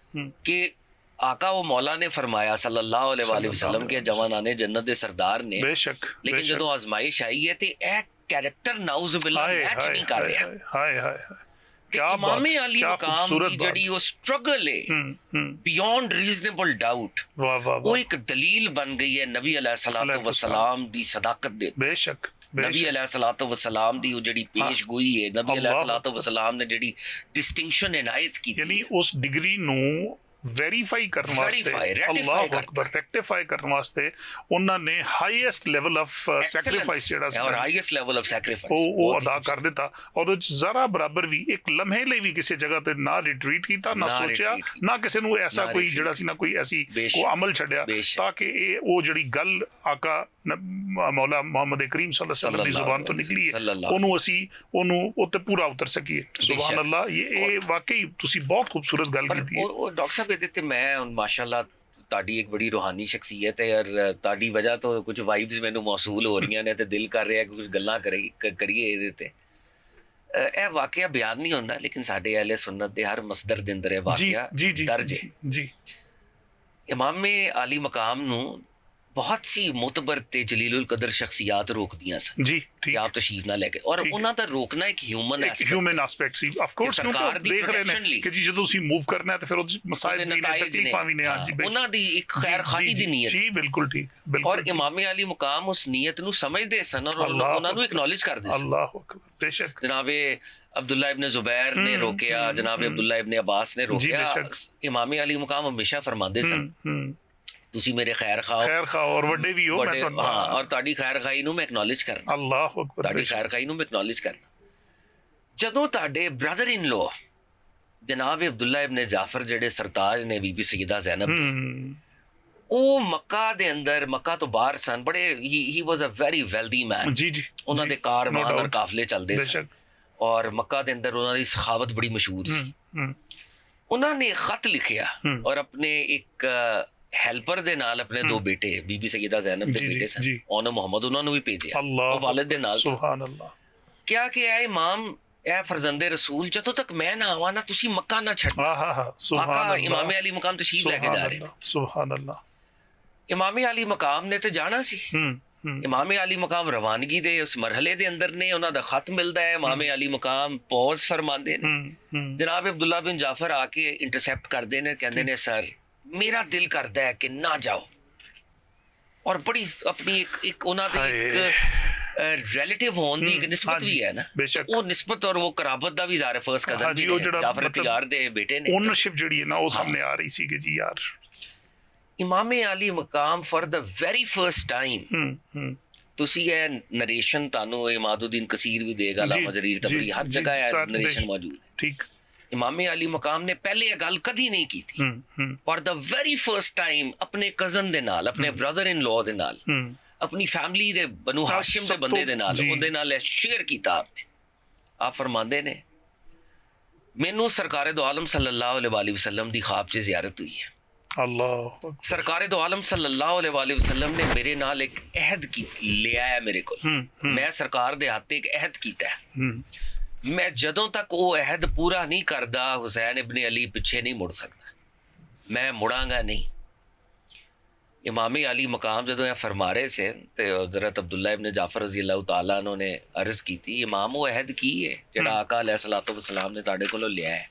ਕਿ आका व मौला ने फरमाया सल्लल्लाहु अलैहि वसल्लम के जवानाने जन्नत दे सरदार ने, लेकिन जदों आजमाइश आई है ते ए कैरेक्टर नाउज़ बिल्लाह मैच नहीं कर रहा। हाय हाय क्या इमाम अली मकाम की जड़ी वो स्ट्रगल है बियॉन्ड रीजनेबल डाउट, वो एक दलील बन गई है नबी अलैहिस्सलातु वस्सलाम दी सदाकत दे। बेशक नबी अलैहिस्सलातु वस्सलाम दी वो जड़ी पेश गोई है, नबी अलैहिस्सलातु वस्सलाम ने जड़ी डिस्टिंक्शन इनायत की, यानी उस डिग्री नू ਵੈਰੀਫਾਈ ਕਰਨ ਵਾਸਤੇ, ਅੱਲਾਹੁ ਅਕਬਰ, ਰੈਕਟੀਫਾਈ ਕਰਨ ਵਾਸਤੇ ਉਹਨਾਂ ਨੇ ਹਾਈਐਸਟ ਲੈਵਲ ਆਫ ਸੈਕਰੀਫਾਈਸ ਜਿਹੜਾ ਸੀ, ਹਾਈਐਸਟ ਲੈਵਲ ਆਫ ਸੈਕਰੀਫਾਈਸ ਉਹ ਅਦਾ ਕਰ ਦਿੱਤਾ। ਉਹਦੇ ਚ ਜ਼ਰਾ ਬਰਾਬਰ ਵੀ ਇੱਕ ਲਮਹੇ ਲਈ ਵੀ ਕਿਸੇ ਜਗ੍ਹਾ ਤੇ ਨਾ ਰਿਟਰੀਟ ਕੀਤਾ, ਨਾ ਸੋਚਿਆ, ਨਾ ਕਿਸੇ ਨੂੰ ਐਸਾ ਕੋਈ ਜਿਹੜਾ ਸੀ ਨਾ ਕੋਈ ਐਸੀ ਕੋ ਅਮਲ ਛੱਡਿਆ ਤਾਂ ਕਿ ਇਹ ਉਹ ਜਿਹੜੀ ਗੱਲ ਆਕਾ ਮੌਲਾ ਮੁਹੰਮਦ ਕਰੀਮ ਸੱਲੱਲਾਹੁ ਅਲੈਹਿ ਵਸੱਲਮ ਦੀ ਜ਼ੁਬਾਨ ਤੋਂ ਨਿਕਲੀ ਹੈ ਉਹਨੂੰ ਅਸੀਂ ਉਹਨੂੰ ਉੱਤੇ ਪੂਰਾ ਉਤਰ ਸਕੀਏ। ਸੁਭਾਨ ਅੱਲਾਹ। ਇਹ ਵਾਕਈ ਤੁਸੀਂ ਬਹੁਤ ਖੂਬਸੂਰਤ ਗੱਲ ਕੀਤੀ ਹੈ। ਡਾਕਟਰ ਸਾਹਿਬ ਇਹਦੇ ਤੇ ਮੈਂ ਹੁਣ ਮਾਸ਼ਾਅੱਲਾ ਤੁਹਾਡੀ ਇੱਕ ਬੜੀ ਰੂਹਾਨੀ ਸ਼ਖਸੀਅਤ ਹੈ ਔਰ ਤੁਹਾਡੀ ਵਜ੍ਹਾ ਤੋਂ ਕੁਝ ਵਾਈਬਸ ਮੈਨੂੰ ਮੌਸੂਲ ਹੋ ਰਹੀਆਂ ਨੇ ਤੇ ਦਿਲ ਕਰ ਰਿਹਾ ਕਿ ਕੁਝ ਗੱਲਾਂ ਕਰੀਏ ਇਹਦੇ ਤੇ। ਇਹ ਵਾਕਿਆ ਬਿਆਨ ਨਹੀਂ ਹੁੰਦਾ ਲੇਕਿਨ ਸਾਡੇ ਅਹਿਲੇ ਸੁਨਨਤ ਦੇ ਹਰ ਮਸਦਰ ਦੇ ਅੰਦਰ ਇਹ ਵਾਕਿਆ ਦਰਜ ਹੈ। ਜੀ ਇਮਾਮ ਅਲੀ ਮਕਾਮ ਨੂੰ ਬਹੁਤ ਸੀ ਮੁਤਬਰ ਤੇ ਜਲੀਲੁਲ ਕਦਰ ਸ਼ਖਸੀਅਤ ਰੋਕਦੀਆਂ ਸਨ ਜੀ ਕਿ ਆਪ ਤਸ਼ਰੀਫ ਨਾ ਲੈ ਕੇ, ਔਰ ਉਹਨਾਂ ਦਾ ਰੋਕਣਾ ਇੱਕ human aspect C. Of course ਸਰਕਾਰ ਦੀ ਦੇਖ ਰਹੇ ਨੇ ਕਿ ਜੀ ਜਦੋਂ ਤੁਸੀਂ ਮੂਵ ਕਰਨਾ ਹੈ ਤੇ ਫਿਰ ਉਹ ਮਸਾਇਬ ਵੀ ਨੇ, ਤਕਲੀਫਾਂ ਵੀ ਨੇ। ਹਾਂਜੀ ਉਹਨਾਂ ਦੀ ਇੱਕ ਖੈਰ ਖਾਹੀ ਦੀ ਨੀਅਤ ਜੀ। ਬਿਲਕੁਲ ਠੀਕ, ਬਿਲਕੁਲ। ਔਰ ਇਮਾਮ ਅਲੀ ਮੁਕਾਮ ਉਸ ਨੀਅਤ ਨੂੰ ਸਮਝਦੇ ਸਨ ਔਰ ਉਹਨਾਂ ਨੂੰ ਐਕਨੋਲੇਜ ਕਰਦੇ ਸਨ। ਅੱਲਾਹੁ ਅਕਬਰ। ਬੇਸ਼ੱਕ ਜਨਾਬੇ ਅਬਦੁੱਲਾ ਇਬਨ ਜ਼ੁਬੈਰ ਨੇ ਰੋਕਿਆ, ਜਨਾਬੇ ਅਬਦੁੱਲਾ ਇਬਨ ਅਬਾਸ ਨੇ ਰੋਕਿਆ। ਇਮਾਮ ਅਲੀ ਮੁਕਾਮ ਹਮੇਸ਼ਾ ਫਰਮਾਉਂਦੇ ਸਨ ਤੁਸੀਂ ਮੇਰੇ ਖੈਰ ਖਾਓ ਔਰ ਵੱਡੇ ਵੀ ਹੋ, ਮੈਂ ਤੁਹਾਨੂੰ ਔਰ ਤੁਹਾਡੀ ਖੈਰ ਖਾਈ ਨੂੰ ਮੈਂ ਐਕਨੋਲੇਜ ਕਰਨਾ। ਅੱਲਾਹੁ ਅਕਬਰ। ਤੁਹਾਡੀ ਖੈਰ ਖਾਈ ਨੂੰ ਮੈਂ ਐਕਨੋਲੇਜ ਕਰਨਾ। ਜਦੋਂ ਤੁਹਾਡੇ ਬ੍ਰਦਰ ਇਨ ਲੋ ਜਨਾਬ ਅਬਦੁੱਲਾ ਇਬਨ ਜਾਫਰ ਜਿਹੜੇ ਸਰਤਾਜ ਨੇ ਬੀਬੀ ਸੈਯਦਾ ਜ਼ੈਨਬ ਦੇ, ਉਹ ਮੱਕਾ ਦੇ ਅੰਦਰ, ਮੱਕਾ ਤੋਂ ਬਾਹਰ ਸਨ, ਬੜੇ ਹੀ ਵਾਸ ਅ ਵੈਰੀ ਵੈਲਦੀ ਮੈਨ। ਜੀ ਜੀ। ਉਹਨਾਂ ਦੇ ਕਾਰਵਾਨ ਔਰ ਕਾਫਲੇ ਚੱਲਦੇ ਸਨ ਔਰ ਮੱਕਾ ਦੇ ਅੰਦਰ ਉਹਨਾਂ ਦੀ ਸਖਾਵਤ ਬੜੀ ਮਸ਼ਹੂਰ ਸੀ। ਉਹਨਾਂ ਨੇ ਖਤ ਲਿਖਿਆ ਔਰ ਆਪਣੇ ਇੱਕ ਹੈਲਪਰ ਦੇ ਨਾਲ ਆਪਣੇ ਦੋ ਬੇਟੇ ਬੀਬੀ ਸੈਯਦਾ ਜ਼ੈਨਬ ਦੇ ਬੇਟੇ ਸਨ, ਉਹਨਾਂ ਮੁਹੰਮਦ ਉਹਨਾਂ ਨੂੰ ਵੀ ਭੇਜਿਆ, ਉਹ ਵਾਲਿਦ ਦੇ ਨਾਲ। ਸੁਭਾਨ ਅੱਲਾਹ। ਕਿਹਾ ਕਿ ਐ ਇਮਾਮ, ਐ ਫਰਜ਼ੰਦੇ ਰਸੂਲ, ਜਦੋਂ ਤੱਕ ਮੈਂ ਨਾ ਆਵਾਂ ਨਾ ਤੁਸੀਂ ਮੱਕਾ ਨਾ ਛੱਡਣਾ। ਆਕਾ ਇਮਾਮ ਅਲੀ ਮਕਾਮ ਤਸ਼ਰੀਫ ਲੈ ਕੇ ਜਾ ਰਹੇ। ਸੁਭਾਨ ਅੱਲਾਹ। ਇਮਾਮ ਅਲੀ ਮਕਾਮ ਨੇ ਤੇ ਜਾਣਾ ਸੀ। ਇਮਾਮ ਅਲੀ ਮਕਾਮ ਰਵਾਨਗੀ ਦੇ ਉਸ ਮਰਹਲੇ ਦੇ ਅੰਦਰ ਨੇ, ਉਹਨਾਂ ਦਾ ਖਤ ਮਿਲਦਾ ਹੈ। ਇਮਾਮ ਅਲੀ ਮਕਾਮ ਪੌਜ਼ ਫਰਮਾਉਂਦੇ ਨੇ। ਜਨਾਬ ਅਬਦੁੱਲਾ ਬਿਨ ਜਾਫਰ ਆ ਕੇ ਇੰਟਰਸੈਪਟ ਕਰਦੇ ਨੇ, ਕਹਿੰਦੇ ਨੇ ਸਰ ਮੇਰਾ ਦਿਲ ਕਰਦਾ ਹੈ ਕਿ ਨਾ ਜਾਓ। ਔਰ ਬੜੀ ਆਪਣੀ ਇੱਕ ਉਹਨਾਂ ਦੇ ਇੱਕ ਰਿਲੇਟਿਵ ਹੋਣ ਦੀ ਇੱਕ ਨਿਸਬਤ ਵੀ ਹੈ ਨਾ, ਉਹ ਨਿਸਬਤ ਔਰ ਉਹ ਕਰਾਬਤ ਦਾ ਵੀ ਜ਼ਾਹਿਰ ਫਰਸਟ ਕਜ਼ਨ ਵੀ ਨੇ, ਜਾਫਰ ਤਿਆਰ ਦੇ ਬੇਟੇ ਨੇ। ਓਨਰਸ਼ਿਪ ਜਿਹੜੀ ਹੈ ਨਾ ਉਹ ਸਾਹਮਣੇ ਆ ਰਹੀ ਸੀ ਕਿ ਜੀ ਯਾਰ ਇਮਾਮ ਅਲੀ ਮਕਾਮ for the very first time, ਤੁਸੀਂ ਇਹ ਨਰੇਸ਼ਨ ਤੁਹਾਨੂੰ ਇਮਾਦੁਦੀਨ ਕਸੀਰ ਵੀ ਦੇਗਾ, ਅਲਾਮਾ ਜਰੀਰ ਤਬਰੀ, ਹਰ ਜਗ੍ਹਾ ਇਹ ਨਰੇਸ਼ਨ ਮੌਜੂਦ ਹੈ। ਠੀਕ। ਇਮਾਮ ਅਲੀ ਮਕਾਮ ਨੇ ਪਹਿਲੇ ਇਹ ਗੱਲ ਕਦੀ ਨਹੀਂ ਕੀਤੀ। For the very first time ਆਪਣੇ ਕਜ਼ਨ ਦੇ ਨਾਲ, ਆਪਣੇ ਬ੍ਰਦਰ ਇਨ ਲਾਅ ਦੇ ਨਾਲ, ਆਪਣੀ ਫੈਮਿਲੀ ਦੇ ਬਨੂ ਹਾਸ਼ਿਮ ਦੇ ਬੰਦੇ ਦੇ ਨਾਲ, ਉਹਦੇ ਨਾਲ ਇਹ ਸ਼ੇਅਰ ਕੀਤਾ ਆਪਨੇ। ਆਪ ਫਰਮਾਉਂਦੇ ਨੇ ਮੈਨੂੰ ਸਰਕਾਰੇ ਦੋ ਆਲਮ ਸੱਲੱਲਾਹੁ ਅਲੈਹਿ ਵਸੱਲਮ ਦੀ ख्वाब 'ਚ ਜ਼ਿਆਰਤ ਹੋਈ ਹੈ। ਅੱਲਾਹ। ਸਰਕਾਰੇ ਦੋ ਆਲਮ ਸੱਲੱਲਾਹੁ ਅਲੈਹਿ ਵਸੱਲਮ ਨੇ ਮੇਰੇ ਨਾਲ ਇੱਕ ਅਹਿਦ ਲਿਆ ਹੈ ਮੇਰੇ ਕੋਲ, ਮੈਂ ਸਰਕਾਰ ਦੇ ਹੱਥ ਇੱਕ ਅਹਿਦ ਕੀਤਾ ਹੈ। ਮੈਂ ਜਦੋਂ ਤੱਕ ਉਹ ਅਹਿਦ ਪੂਰਾ ਨਹੀਂ ਕਰਦਾ ਹੁਸੈਨ ਇਬਨ ਅਲੀ ਪਿੱਛੇ ਨਹੀਂ ਮੁੜ ਸਕਦਾ, ਮੈਂ ਮੁੜਾਂਗਾ ਨਹੀਂ। इमाम अली मकाम जदों फरमा रहे थे तो हज़रत अब्दुल्ला इब्न जाफर रज़ी अल्लाह तआला उन्होंने अर्ज़ की थी, इमाम वो अहद की है जिहड़ा आका अलैहिस्सलातु वस्सलाम ने तुहाडे कोलों लिया है।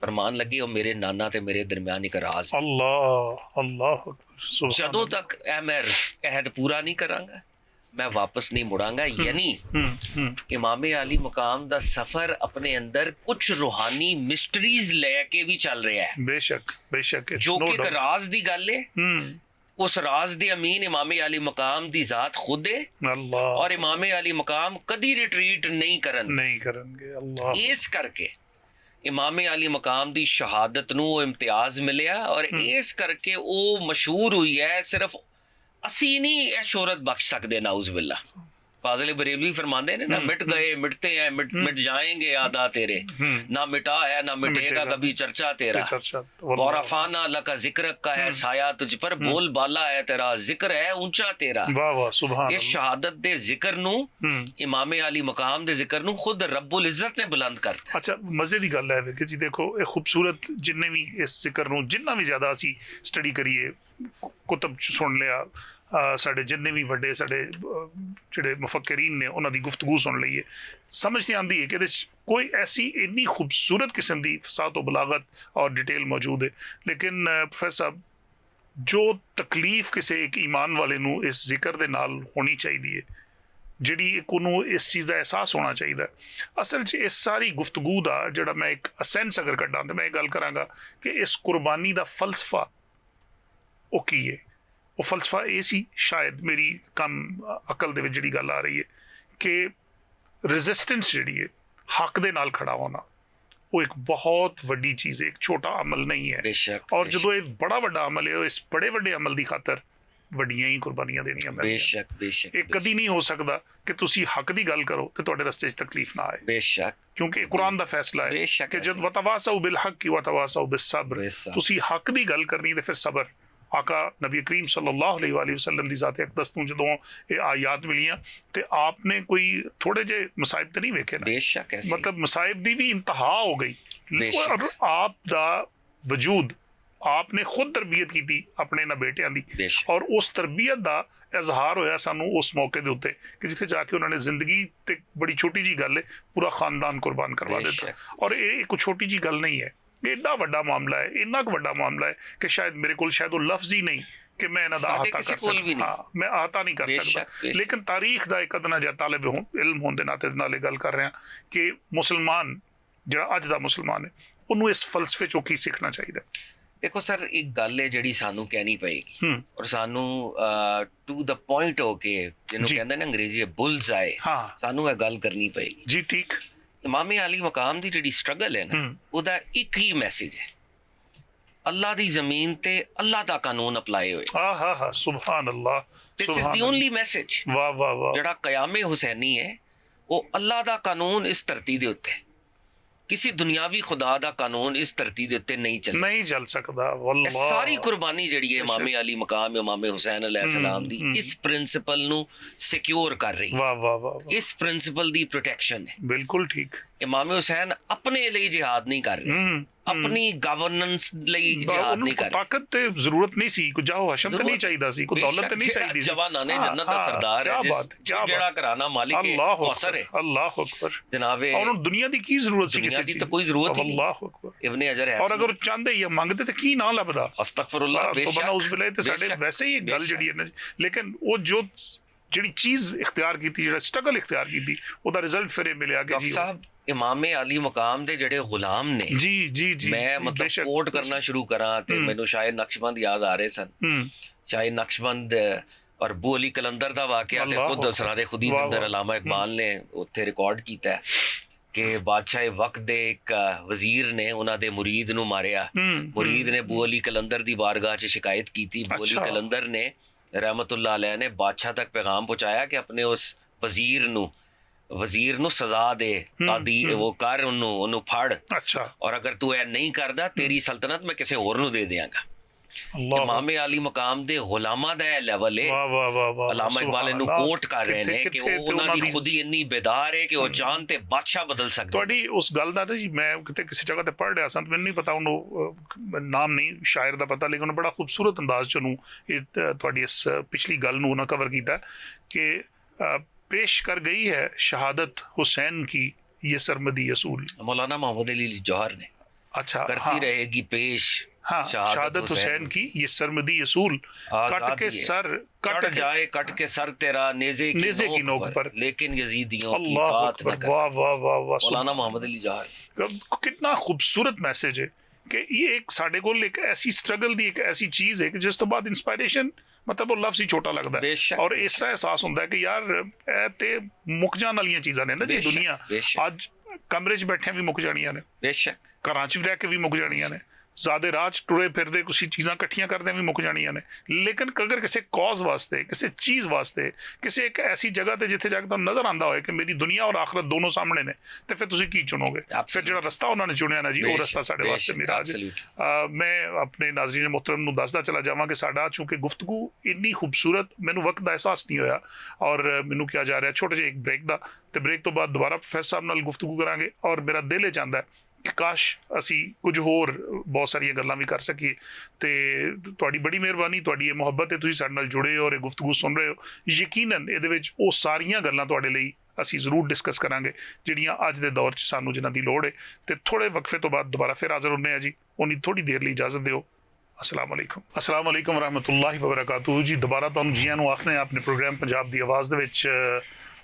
फरमान लगे वो मेरे नाना ते मेरे दरमियान एक राज। अल्लाह अल्लाह अकबर। जदों तक मैं अहद पूरा नहीं करांगा मैं वापस नहीं मुड़ांगा। यानी इमाम अली मकाम दा सफर अपने अंदर कुछ रूहानी मिस्टरीज लेके भी चल रहा है। बेशक बेशक, जो कि एक राज दी गल है। उस राज दे अमीन इमाम अली मकाम दी जात खुद है। अल्लाह। और इमाम अली मकाम कदी रिट्रीट नहीं करनगे। अल्लाह। इस करके इमाम अली मकाम दी शहादत नू इम्तियाज मिलिया और इस करके वो मशहूर हुई है। सिर्फ असी नहीं यह शोहरत बख्श सकते, नाउज़ बिल्ला। फाजिल बरेलवी फरमाते हैं ना, मिट गए मिटते हैं मिट जाएंगे आदा तेरे, ना मिटा है ना मिटेगा कभी चर्चा तेरा। और अफाना लका जिक्र का है साया तुझ पर, बोल बाला है तेरा जिक्र है ऊंचा तेरा। वाह वाह सुभान। इस शहादत दे जिक्र नू इमाम अली मकाम दे जिक्र नू खुद रब्बुल इज्जत ने बुलंद करता। अच्छा मजे की गल है कि जी देखो ये खूबसूरत जिन्ने भी इस जिक्र नू जिन्ना भी ज्यादा असी स्टडी करिए, कुतब सुन लिया, साढ़े जिन्ने भी बड़े साढ़े ਜਿਹੜੇ मुफक्करीन ने उन्हों की गुफ्तगू सुन ली है, समझ नहीं आती है कि कोई ऐसी इन्नी खूबसूरत किस्म की फसाद व बलागत और डिटेल मौजूद है। लेकिन प्रोफेसर साहब जो तकलीफ किसी एक ईमान वाले नू इस जिक्र दे नाल होनी चाहिए, जिहड़ी ਉਹਨੂੰ इस चीज़ का एहसास होना चाहिए। असल च इस सारी गुफ्तगू का जिहड़ा मैं एक असेंस अगर कड्डां तो मैं ये गल करांगा कि इस कुर्बानी का फलसफा वो की है। वो फलसफा ये सी, शायद मेरी कम अकल दे विच जिहड़ी गल आ रही है कि रेजिस्टेंस जिहड़ी है, हक दे नाल खड़ा होना, वो एक बहुत वड्डी चीज़ है, एक छोटा अमल नहीं है। और जो एक बड़ा वड्डा अमल है, इस बड़े वड्डे अमल की खातर वड्डियां ही कुर्बानियां देनियां पैंदियां। एक कदी नहीं हो सकता कि तुसी हक की गल करो तो तुहाडे रस्ते च तकलीफ ना आए। बेशक, क्योंकि कुरान दा फैसला है कि जब वतवासौ बिल हक वतवासौ बिस सब्र, तुसी हक की गल करनी ते फिर सबर। आका नबी करीम सल्लल्लाहु अलैहि वसल्लम दी ज़ात अक़दस नूं जदों ये आयात मिलियां ते आपने कोई थोड़े जे मसाइब तो नहीं वेखे ना। बेशक, मतलब मसाइब दी भी इंतहा हो गई। और आप दा वजूद आपने खुद तरबियत की थी अपने ना बेटियां दी, और उस तरबियत का इजहार होया सानू उस मौके दे उत्ते कि जिथे जाके उन्होंने जिंदगी ते बड़ी छोटी जी गल है पूरा खानदान कुर्बान करवा देता। और ये कोई छोटी जी गल नहीं है, एडा वड्डा मामला है, इन्ना क वड्डा मामला है कि शायद मेरे को शायद वो लफ्ज ही नहीं कि मैं इन्हां दा अहाता कर सकता। हाँ, मैं अहाता नहीं कर सकता। लेकिन तारीख का एक अदना जिहा तालिब इल्म होने दे नाते नाले गल कर रहे हैं कि मुसलमान जिहड़ा अज दा मुसलमान है उन्होंने इस फलसफे चों की सीखना चाहिए। देखो सर, एक गल है जिहड़ी सानू कहनी पएगी और सानू टू द पॉइंट होके जिन्हों कहंदे ने अंग्रेजी बुल्स आए, सानू ये गल करनी पएगी जी। ठीक, इमाम अली मकाम दी जिहड़ी स्ट्रगल है ना, उहदा एक ही मैसेज है, अल्लाह दी जमीन ते अल्लाह दा कानून अप्लाई होए। हा सुभान अल्लाह, this is the only message. वाह वाह वाह। जिहड़ा क़यामे हुसैनी है वो अल्लाह दा कानून इस धरती दे उत्ते, किसी दुनियावी खुदा दा कानून इस धरती दे उत्ते नहीं चल सकदा। वल्लाह सारी कुर्बानी जिहड़ी है इमाम अली मकाम इमाम हुसैन अलैहिस्सलाम दी इस प्रिंसिपल नू सिक्योर कर रही है। वाह वाह वाह। इस प्रिंसिपल दी प्रोटेक्शन है। बिल्कुल ठीक। इमाम हुसैन अपने लिए जिहाद नहीं कर रहे, अपनी गवर्नेंस ਲਈ जिहाद नहीं कर। ताकत ते जरूरत नहीं सी, कोई जाओ हशम ते नहीं चाहिदा सी, कोई दौलत ते नहीं चाहिदी सी। जवाना ने जन्नत दा सरदार है, जेड़ा घराना मालिक है, कौसर है। अल्लाह अकबर। जनाबे और दुनिया दी की जरूरत सी, किसी की तो कोई जरूरत ही नहीं। अल्लाह अकबर। इब्ने हजर है। और अगर चाहते या मांगते ते की ना लभदा। अस्तगफिरुल्लाह। बेशक उस वेले ते साडे वैसे ही गल जड़ी है। लेकिन वो जो जिहड़ी चीज इख्तियार की, जिहड़ा स्ट्रगल इख्तियार की, ओदा रिजल्ट फिर मिलिया कि जी साहब इमाम अली मकाम दे जेड़े गुलाम ने। जी जी जी। मैं मतलब कोट करना शुरू करा ते मैनू शायद नक्शबंद याद आ रहे सन। शायद नक्शबंद और बू अली कलंदर दा वाकया ते खुद असरारे खुदी दे अंदर अलामा इकबाल ने उत्थे रिकॉर्ड कीता है कि बादशाह वक्त दे एक वजीर ने उन्हां दे मुरीद नू मारिया। मुरीद ने बू अली कलंदर दी बारगाह च शिकायत की थी। बू अली कलंदर ने रहमतुल्लाह अलैह ने बादशाह तक पैगाम पहुंचाया कि अपने उस वजीर नू सजा दे, तादी वो कर उन्नू फड़। अच्छा। और अगर तू ऐ नहीं करदा तेरी सल्तनत मैं किसी होर नू दे देंगा। ਇਮਾਮ ਅਲੀ ਮਕਾਮ ਦੇ ਗੁਲਾਮਾਂ ਦਾ ਇਹ ਲੈਵਲ ਹੈ। ਵਾਹ ਵਾਹ ਵਾਹ ਵਾਹ, ਅਲਾਮਾ ਇਕਬਾਲ ਇਹਨੂੰ ਕੋਟ ਕਰ ਰਹੇ ਨੇ ਕਿ ਉਹਨਾਂ ਦੀ ਖੁਦ ਹੀ ਇੰਨੀ ਬੇਦਾਰ ਹੈ ਕਿ ਉਹ ਚਾਹਣ ਤੇ ਬਾਦਸ਼ਾਹ ਬਦਲ ਸਕਦੇ। ਤੁਹਾਡੀ ਉਸ ਗੱਲ ਦਾ ਜੀ ਮੈਂ ਕਿਤੇ ਕਿਸੇ ਜਗ੍ਹਾ ਤੇ ਪੜ੍ਹ ਰਿਹਾ ਸਾਂ, ਮੈਨੂੰ ਨਹੀਂ ਪਤਾ ਉਹਨੂੰ ਨਾਮ ਨਹੀਂ ਸ਼ਾਇਰ ਦਾ ਪਤਾ, ਲੇਕਿਨ ਬੜਾ ਖੂਬਸੂਰਤ ਅੰਦਾਜ਼ 'ਚ ਉਹਨੂੰ ਇਹ ਤੁਹਾਡੀ ਇਸ ਪਿਛਲੀ ਗੱਲ ਨੂੰ ਉਹਨਾਂ ਕਵਰ ਕੀਤਾ ਕਿ पेश कर गई है शहादत हुसैन की ये सरमदी असूल। मौलाना मोहम्मद अली जौहर ने अच्छा करती रहेगी पेश हाँ शहादत हुसैन की ये सरमदी असूल। कट के सर कट जाए कट के सर तेरा नेज़े की नोक पर लेकिन यजीदियों की तात न कर। वाह वाह वाह वाह, मौलाना मोहम्मद अली जौहर। कितना खूबसूरत मैसेज है कि ये एक साडे कोल एक ऐसी स्ट्रगल दी एक ऐसी चीज़ है कि जिस तो बाद इंस्पायरेशन मतलब वो लफ्ज़ ही छोटा लगता है और इस तरह एहसास होता है कि यार ਇਹ ਤੇ ਮੁੱਕ ਜਾਣ ਵਾਲੀਆਂ ਚੀਜ਼ਾਂ ਨੇ ਨਾ ਜੀ। ਦੁਨੀਆ ਅੱਜ ਕਮਰੇ 'ਚ ਬੈਠਿਆਂ ਵੀ ਮੁੱਕ ਜਾਣੀਆਂ ਨੇ, ਬੇਸ਼ੱਕ ਘਰਾਂ 'ਚ ਰਹਿ ਕੇ ਵੀ ਮੁੱਕ ਜਾਣੀਆਂ ਨੇ, ज़्यादा राह टुरे फिरदे कुछ चीज़ां इकट्ठियां करदे भी मुक जानियां ने। लेकिन अगर किसी कॉज वास्ते किसी चीज़ वास्ते किसी एक ऐसी जगह ते जिथे जाके तुहानूं नज़र आंदा होए कि मेरी दुनिया और आखरत दोनों सामने ने, तो फिर तुसीं की चुनोगे? फिर जिहड़ा रस्ता उन्होंने चुनिया ना जी वो रस्ता साडे वास्ते मिराज है। मैं अपने नाज़रीन मोहतरम नूं दसदा चला जावां कि साडा चूंकि गुफ्तगू इन्नी खूबसूरत मैनूं वक्त दा एहसास नहीं होया और मैनूं किया जा रहा छोटे जिहे एक ब्रेक दा, ते ब्रेक तो बाद दोबारा प्रोफैसर साहब नाल गुफ्तगू करांगे और मेरा दिल चाहता है कि काश असी कुछ होर बहुत सारिया गल्लां भी कर सकीए। तो तुहाडी बड़ी मेहरबानी, तुहाडी ये मुहब्बत है, तुसीं साडे नाल जुड़े हो और गुफ्तगू सुन रहे हो। यकीनन इहदे विच ओह सारियां गल्लां तुहाडे लई असी जरूर डिस्कस करांगे जिहड़ियां अज दे दौर 'च सानूं जिन्हां दी लोड़ है। तो थोड़े वक्फे तो बाद दोबारा फिर हाज़र होने जी। उन्नी थोड़ी देर लई इजाजत दिओ। अस्सलाम वालेकुम रहमतुल्लाहि व बरकातुहू जी। दोबारा तुहानूं जियां नूं आखने अपने प्रोग्राम पंजाब दी आवाज़ दे विच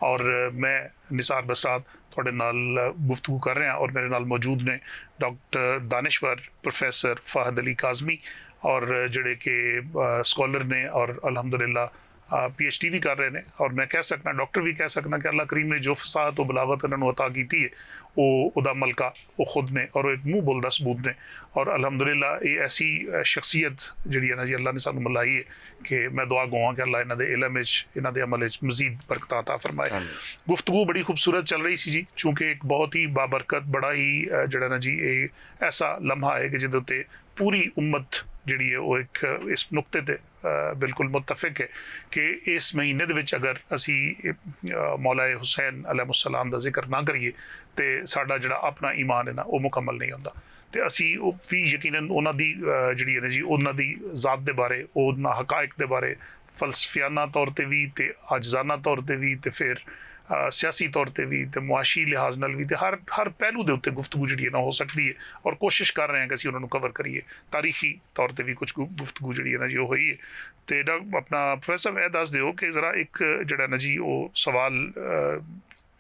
और मैं निसार बसरात ਤੁਹਾਡੇ ਨਾਲ ਗੁਫ਼ਤਗੂ ਕਰ ਰਹੇ ਹਾਂ और मेरे नाल मौजूद ने डॉक्टर दानिशवर प्रोफैसर फाहद अली काज़मी और ਜਿਹੜੇ कि स्कॉलर ने और अलहमदुलिल्लाह PhD भी कर रहे हैं और मैं कह सकना डॉक्टर भी कह सकना कि अल्लाह करीम ने जो फसाहत और बलावत इन्होंने अता की है वो मलका वो खुद ने और एक मूँह बोलदा सबूत ने। और अलहमदुलिल्लाह ये ऐसी शख्सियत जी है ना जी अल्लाह ने सानू मिलाई है कि मैं दुआ गवा कि अल्लाह इन्हों के इलम इन्हों के अमल मजीद बरकत अता फरमाए। गुफ्तगू बड़ी खूबसूरत चल रही सी जी, चूँकि एक बहुत ही बाबरकत बड़ा ही जड़ा ना जी ये ऐसा लम्हा है कि जिहदे उत्ते पूरी उम्मत जी है वो एक इस नुकते ते बिल्कुल मुतफिक है कि इस महीने दे विच अगर असी मौलाए हुसैन अलैहिस्सलाम दा जिक्र ना करिए तो साडा जिहड़ा अपना ईमान है ना वो मुकम्मल नहीं होंदा। तो असी भी यकीनन उन्हां दी जिहड़ी है ना जी उन्हां दी ज़ात दे बारे उन्हां हकायक दे बारे फलसफियाना तौर पर भी तो आजजाना तौर पर भी तो फिर सियासी तौर पर भी तो मुआशी लिहाज नाल भी तो हर पहलू के उत्ते गुफ्तगू जी ना हो सकती है और कोशिश कर रहे हैं कि असीं उन्होंने कवर करिए। तारीखी तौर पर भी कुछ गुफ्तगू जी ना जी वो हुई है। तो अपना प्रोफैसर यह दस दिओ कि जरा एक जड़ा ना जी वो सवाल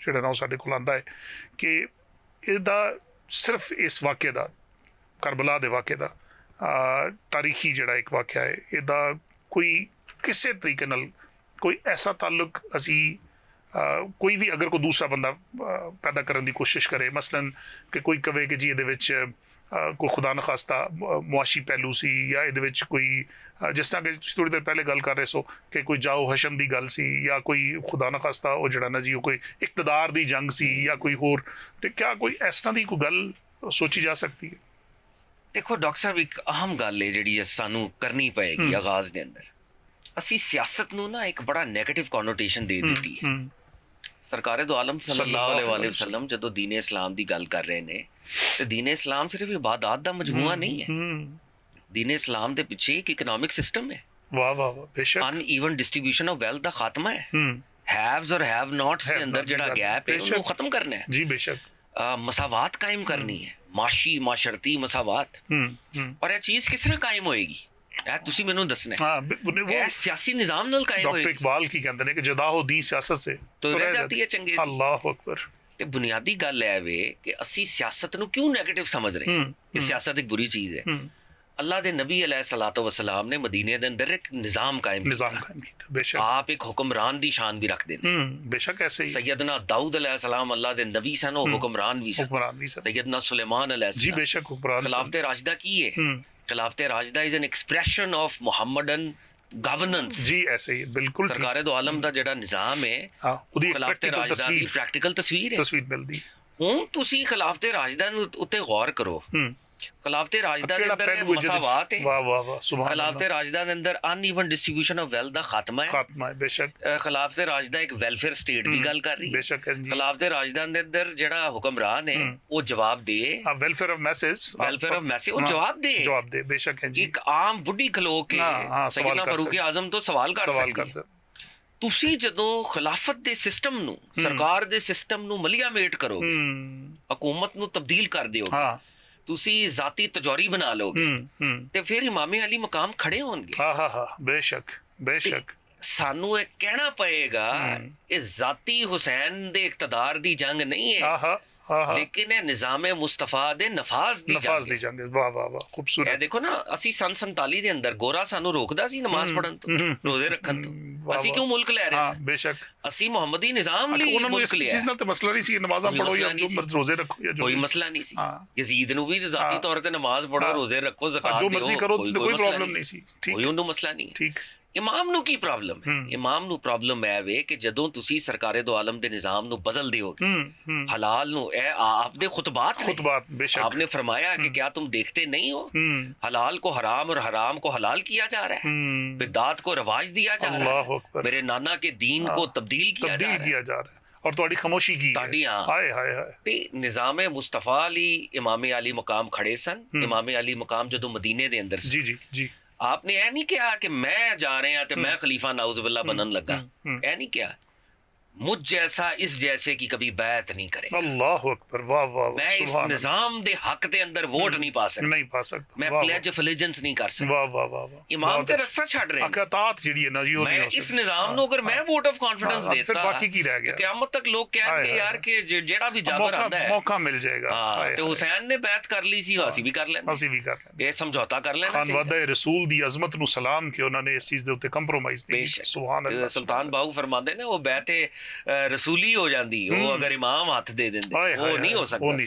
जड़ा ना साडे कोल आंदा है कि इहदा सिर्फ इस वाक़े का करबला दे वाक़े का तारीखी जड़ा एक वाक़या है इहदा कोई किसी तरीके नाल कोई ऐसा ताल्लुक असी कोई भी अगर कोई दूसरा बंदा पैदा करने की कोशिश करे, मसलन कि कोई कहे कि जी ये कोई खुदा न खास्ता मुआशी पहलू सी या ये कोई जिस तरह कि थोड़ी देर पहले गल कर रहे सो कि कोई जाओ हशम की गल सी या कोई खुदा न खास्ता वो जड़ा ना जी कोई इकतदार की जंग सी या कोई होर, तो क्या कोई इस तरह की कोई गल सोची जा सकती है? देखो डॉक्टर साहब एक अहम गल है जी सानू करनी पएगी आगाज के अंदर। असी सियासत नू ना एक बड़ा नैगेटिव कॉनोटेशन दे दी है। सरकारे दो आलम सल्लल्लाहु अलैहि वसल्लम जदों दीन इस्लाम की गल कर रहे हैं तो दीन इस्लाम सिर्फ इबादत का मजमूआ नहीं है। दीन इस्लाम के पिछे एक इकनॉमिक सिस्टम है। वाह वाह बेशक अनइवन डिस्ट्रीब्यूशन ऑफ वेल्थ का खात्मा है। हैव्स और हैव नॉट्स के अंदर जड़ा गैप है उसको खत्म करना है जी। बेशक मसावात कायम करनी है, माशी माशरती मसावात। और यह चीज़ किस तरह कायम होएगी तुसी मैनू दसना है। सियासी निजाम नाल कायम होएगी। डॉक्टर इकबाल की कहते हैं कि जदा हो दी सियासत से तो रह जाती है चंगे। अल्लाह अकबर। ते बुनियादी गल है वे कि असी सियासत नू क्यों नेगेटिव समझ रहे हैं कि सियासत एक बुरी चीज़ है। अल्लाह दे नबी अलैहिस्सलातु वस्सलाम ने मदीने दे अंदर एक निज़ाम कायम किया। बेशक आप एक हुक्मरान दी शान भी रखते हैं। बेशक ऐसे ही सैयदना दाऊद अलैहिस्सलाम अल्लाह दे नबी सन वो हुक्मरान भी सन। सैयदना सुलेमान अलैहिस्सलाम जी बेशक हुक्मरान। खिलाफत राशिदा की है। खिलाफत राशिदा is an expression of Muhammadan governance जी। ऐसे ही बिल्कुल सरकारे दो आलम दा जेड़ा निज़ाम है खिलाफत राशिदा दी प्रैक्टिकल तस्वीर है। तस्वीर मिलदी हुण तुसी खिलाफत राशिदा उत्ते गौर करो ਖਿਲਾਫਤੇ ਰਾਜਦਾ ਦੇ ਅੰਦਰ ਮਸਾਵਾਤ ਹੈ। ਵਾਹ ਵਾਹ ਵਾਹ ਸੁਭਾਨ ਅੱਲਾਹ। ਖਿਲਾਫਤੇ ਰਾਜਦਾ ਦੇ ਅੰਦਰ ਅਨਈਵਨ ਡਿਸਟ੍ਰੀਬਿਊਸ਼ਨ ਆਫ ਵੈਲਥ ਦਾ ਖਾਤਮਾ ਹੈ। ਖਾਤਮਾ ਹੈ ਬੇਸ਼ੱਕ। ਖਿਲਾਫਤੇ ਰਾਜਦਾ ਇੱਕ ਵੈਲਫੇਅਰ ਸਟੇਟ ਦੀ ਗੱਲ ਕਰ ਰਹੀ ਹੈ ਬੇਸ਼ੱਕ ਹੈ ਜੀ। ਖਿਲਾਫਤੇ ਰਾਜਦਾ ਦੇ ਅੰਦਰ ਜਿਹੜਾ ਹੁਕਮਰਾਨ ਹੈ ਉਹ ਜਵਾਬ ਦੇ, welfare of message, welfare of message, ਉਹ ਜਵਾਬ ਦੇ ਬੇਸ਼ੱਕ ਹੈ ਜੀ। ਇੱਕ ਆਮ ਬੁੱਢੀ ਖਲੋ ਕੇ ਸੈਯਦਨਾ ਫਾਰੂਕ ਆਜ਼ਮ ਤੋਂ ਸਵਾਲ ਕਰ ਸਕਦੀ ਹੈ। ਤੁਸੀਂ ਜਦੋਂ ਖਿਲਾਫਤ ਦੇ ਸਿਸਟਮ ਨੂੰ, ਸਰਕਾਰ ਦੇ ਸਿਸਟਮ ਨੂੰ ਮਲੀਆਮੇਟ ਕਰੋਗੇ, ਹਕੂਮਤ ਨੂੰ ਤਬਦੀਲ ਕਰ ਦਿਓਗੇ, ਤੁਸੀਂ ਜ਼ਾਤੀ ਤਜੌਰੀ ਬਣਾ ਲੋਗੇ ਤੇ ਫਿਰ ਇਮਾਮੇ ਅਲੀ ਮਕਾਮ ਖੜੇ ਹੋਣਗੇ। ਬੇਸ਼ੱਕ ਬੇਸ਼ੱਕ। ਸਾਨੂੰ ਇਹ ਕਹਿਣਾ ਪਏਗਾ ਇਹ ਜ਼ਾਤੀ ਹੁਸੈਨ ਦੇ ਇਕਤਦਾਰ ਦੀ ਜੰਗ ਨਹੀਂ ਹੈ, ਲੇਕਿਨ ਇਹ ਨਿਜ਼ਾਮੇ ਮੁਸਤਫਾ ਦੇ ਨਫਾਜ਼ ਦੀ ਜੰਗ ਹੈ। ਵਾਹ ਵਾਹ ਵਾਹ ਖੂਬਸੂਰਤ। ਇਹ ਦੇਖੋ ਨਾ, ਅਸੀਂ ਸਨ 47 ਦੇ ਅੰਦਰ ਗੋਰਾ ਸਾਨੂੰ ਰੋਕਦਾ ਸੀ ਨਮਾਜ਼ ਪੜ੍ਹਨ ਤੋਂ, ਰੋਜ਼ੇ ਰੱਖਣ ਤੋਂ। ਅਸੀਂ ਕਿਉਂ ਮੁਲਕ ਲੈ ਰਹੇ ਸੀ? ਬੇਸ਼ੱਕ। ਅਸੀਂ ਮੁਹੰਮਦੀ ਨਿਜ਼ਾਮ ਲਈ ਮੁਲਕ ਲਿਆ। ਇਸ ਨਾਲ ਤੇ ਮਸਲਾ ਨਹੀਂ ਸੀ, ਨਮਾਜ਼ਾਂ ਪੜ੍ਹੋ ਜਾਂ ਰੋਜ਼ੇ ਰੱਖੋ ਜਾਂ ਕੋਈ ਮਸਲਾ ਨਹੀਂ ਸੀ। ਯਜ਼ੀਦ ਨੂੰ ਵੀ ਜ਼ਾਤੀ ਤੌਰ ਤੇ ਨਮਾਜ਼ ਪੜ੍ਹੋ, ਰੋਜ਼ੇ ਰੱਖੋ, ਜ਼ਕਾਤ ਦਿਓ, ਜੋ ਮਰਜ਼ੀ ਕਰੋ, ਕੋਈ ਪ੍ਰੋਬਲਮ ਨਹੀਂ ਸੀ। ਕੋਈ ਉਹਨੂੰ ਮਸਲਾ ਨਹੀਂ। ਠੀਕ। ਇਮਾਮ ਨੂੰ ਕੀ ਪ੍ਰੋਬਲਮ ਹੈ? ਇਮਾਮ ਨੂੰ ਪ੍ਰੋਬਲਮ ਹੈ ਵੇ ਕਿ ਜਦੋਂ ਤੁਸੀਂ ਸਰਕਾਰੇ ਦੋ ਆਲਮ ਦੇ ਨਿਜ਼ਾਮ ਨੂੰ ਬਦਲ ਦਿਓਗੇ, ਹਲਾਲ ਨੂੰ, ਇਹ ਆਪਦੇ ਖੁਤਬਾਤ ਬੇਸ਼ੱਕ आपने फरमाया कि क्या तुम देखते नहीं हो हलाल को हराम और हराम को हलाल किया जा रहा है, बिदात को रवाज दिया जा रहा है, मेरे नाना के दीन को तब्दील किया जा रहा है और ਤੁਹਾਡੀ ਖਾਮੋਸ਼ੀ ਕੀ ਹੈ? ਹਾਏ ਹਾਏ ਹਾਏ। ਤੇ ਨਿਜ਼ਾਮੇ ਮੁਸਤਫਾ ਲਈ ਇਮਾਮੇ ਅਲੀ ਮਕਾਮ ਖੜੇ ਸਨ। ਇਮਾਮੇ ਅਲੀ ਮਕਾਮ ਜਦੋਂ ਮਦੀਨੇ ਦੇ ਅੰਦਰ ਸੀ, ਜੀ ਜੀ, आपने यह नहीं किया कि मैं जा रहे हैं तो मैं खलीफा नाउजुबिल्ला बनन लगा, यह नहीं किया। मुझ जैसा इस जैसे की कभी बैत नहीं करे। अल्लाह अकबर। वाह वाह। मैं इस निजाम दे हक दे अंदर वोट नहीं पा सकता, मैं प्लेज ऑफ एलिजेंस नहीं कर सकता। वाह वाह वाह। इमाम ते रास्ता छड़ रहे हैं, अतात जेडी है ना जी, मैं इस निजाम नु अगर मैं वोट ऑफ कॉन्फिडेंस देता, बाकी की रह गया? क़यामत तक लोग कहेंगे यार कि जेड़ा भी जाबर आंदा है मौका मिल जाएगा। हां, ते हुसैन ने बैत कर ली सी, ਅਸੀਂ ਵੀ ਕਰ ਲੈਂਦੇ, ਇਹ ਸਮਝੌਤਾ ਕਰ ਲੈਣਾ ਚਾਹੀਦਾ। ਖਾਨਵਾਦਾ ਰਸੂਲ ਦੀ ਅਜ਼ਮਤ ਨੂੰ ਸਲਾਮ ਕਿ ਉਹਨਾਂ ਨੇ ਇਸ ਚੀਜ਼ ਦੇ ਉੱਤੇ ਕੰਪਰੋਮਾਈਜ਼ ਨਹੀਂ ਕੀਤਾ। ਸੁਭਾਨ ਅੱਲਾਹ। ਸੁਲਤਾਨ ਬਾਹੂ ਫਰਮਾਉਂਦੇ ਨੇ ਉਹ ਬੈਤ ਰਸੂਲ ਹੋ ਜਾਂਦੀ, ਉਹ ਅਗਰ ਇਮਾਮ ਹੱਥ ਦੇ ਦਿੰਦੇ, ਉਹ ਨਹੀਂ ਹੋ ਸਕਦਾ।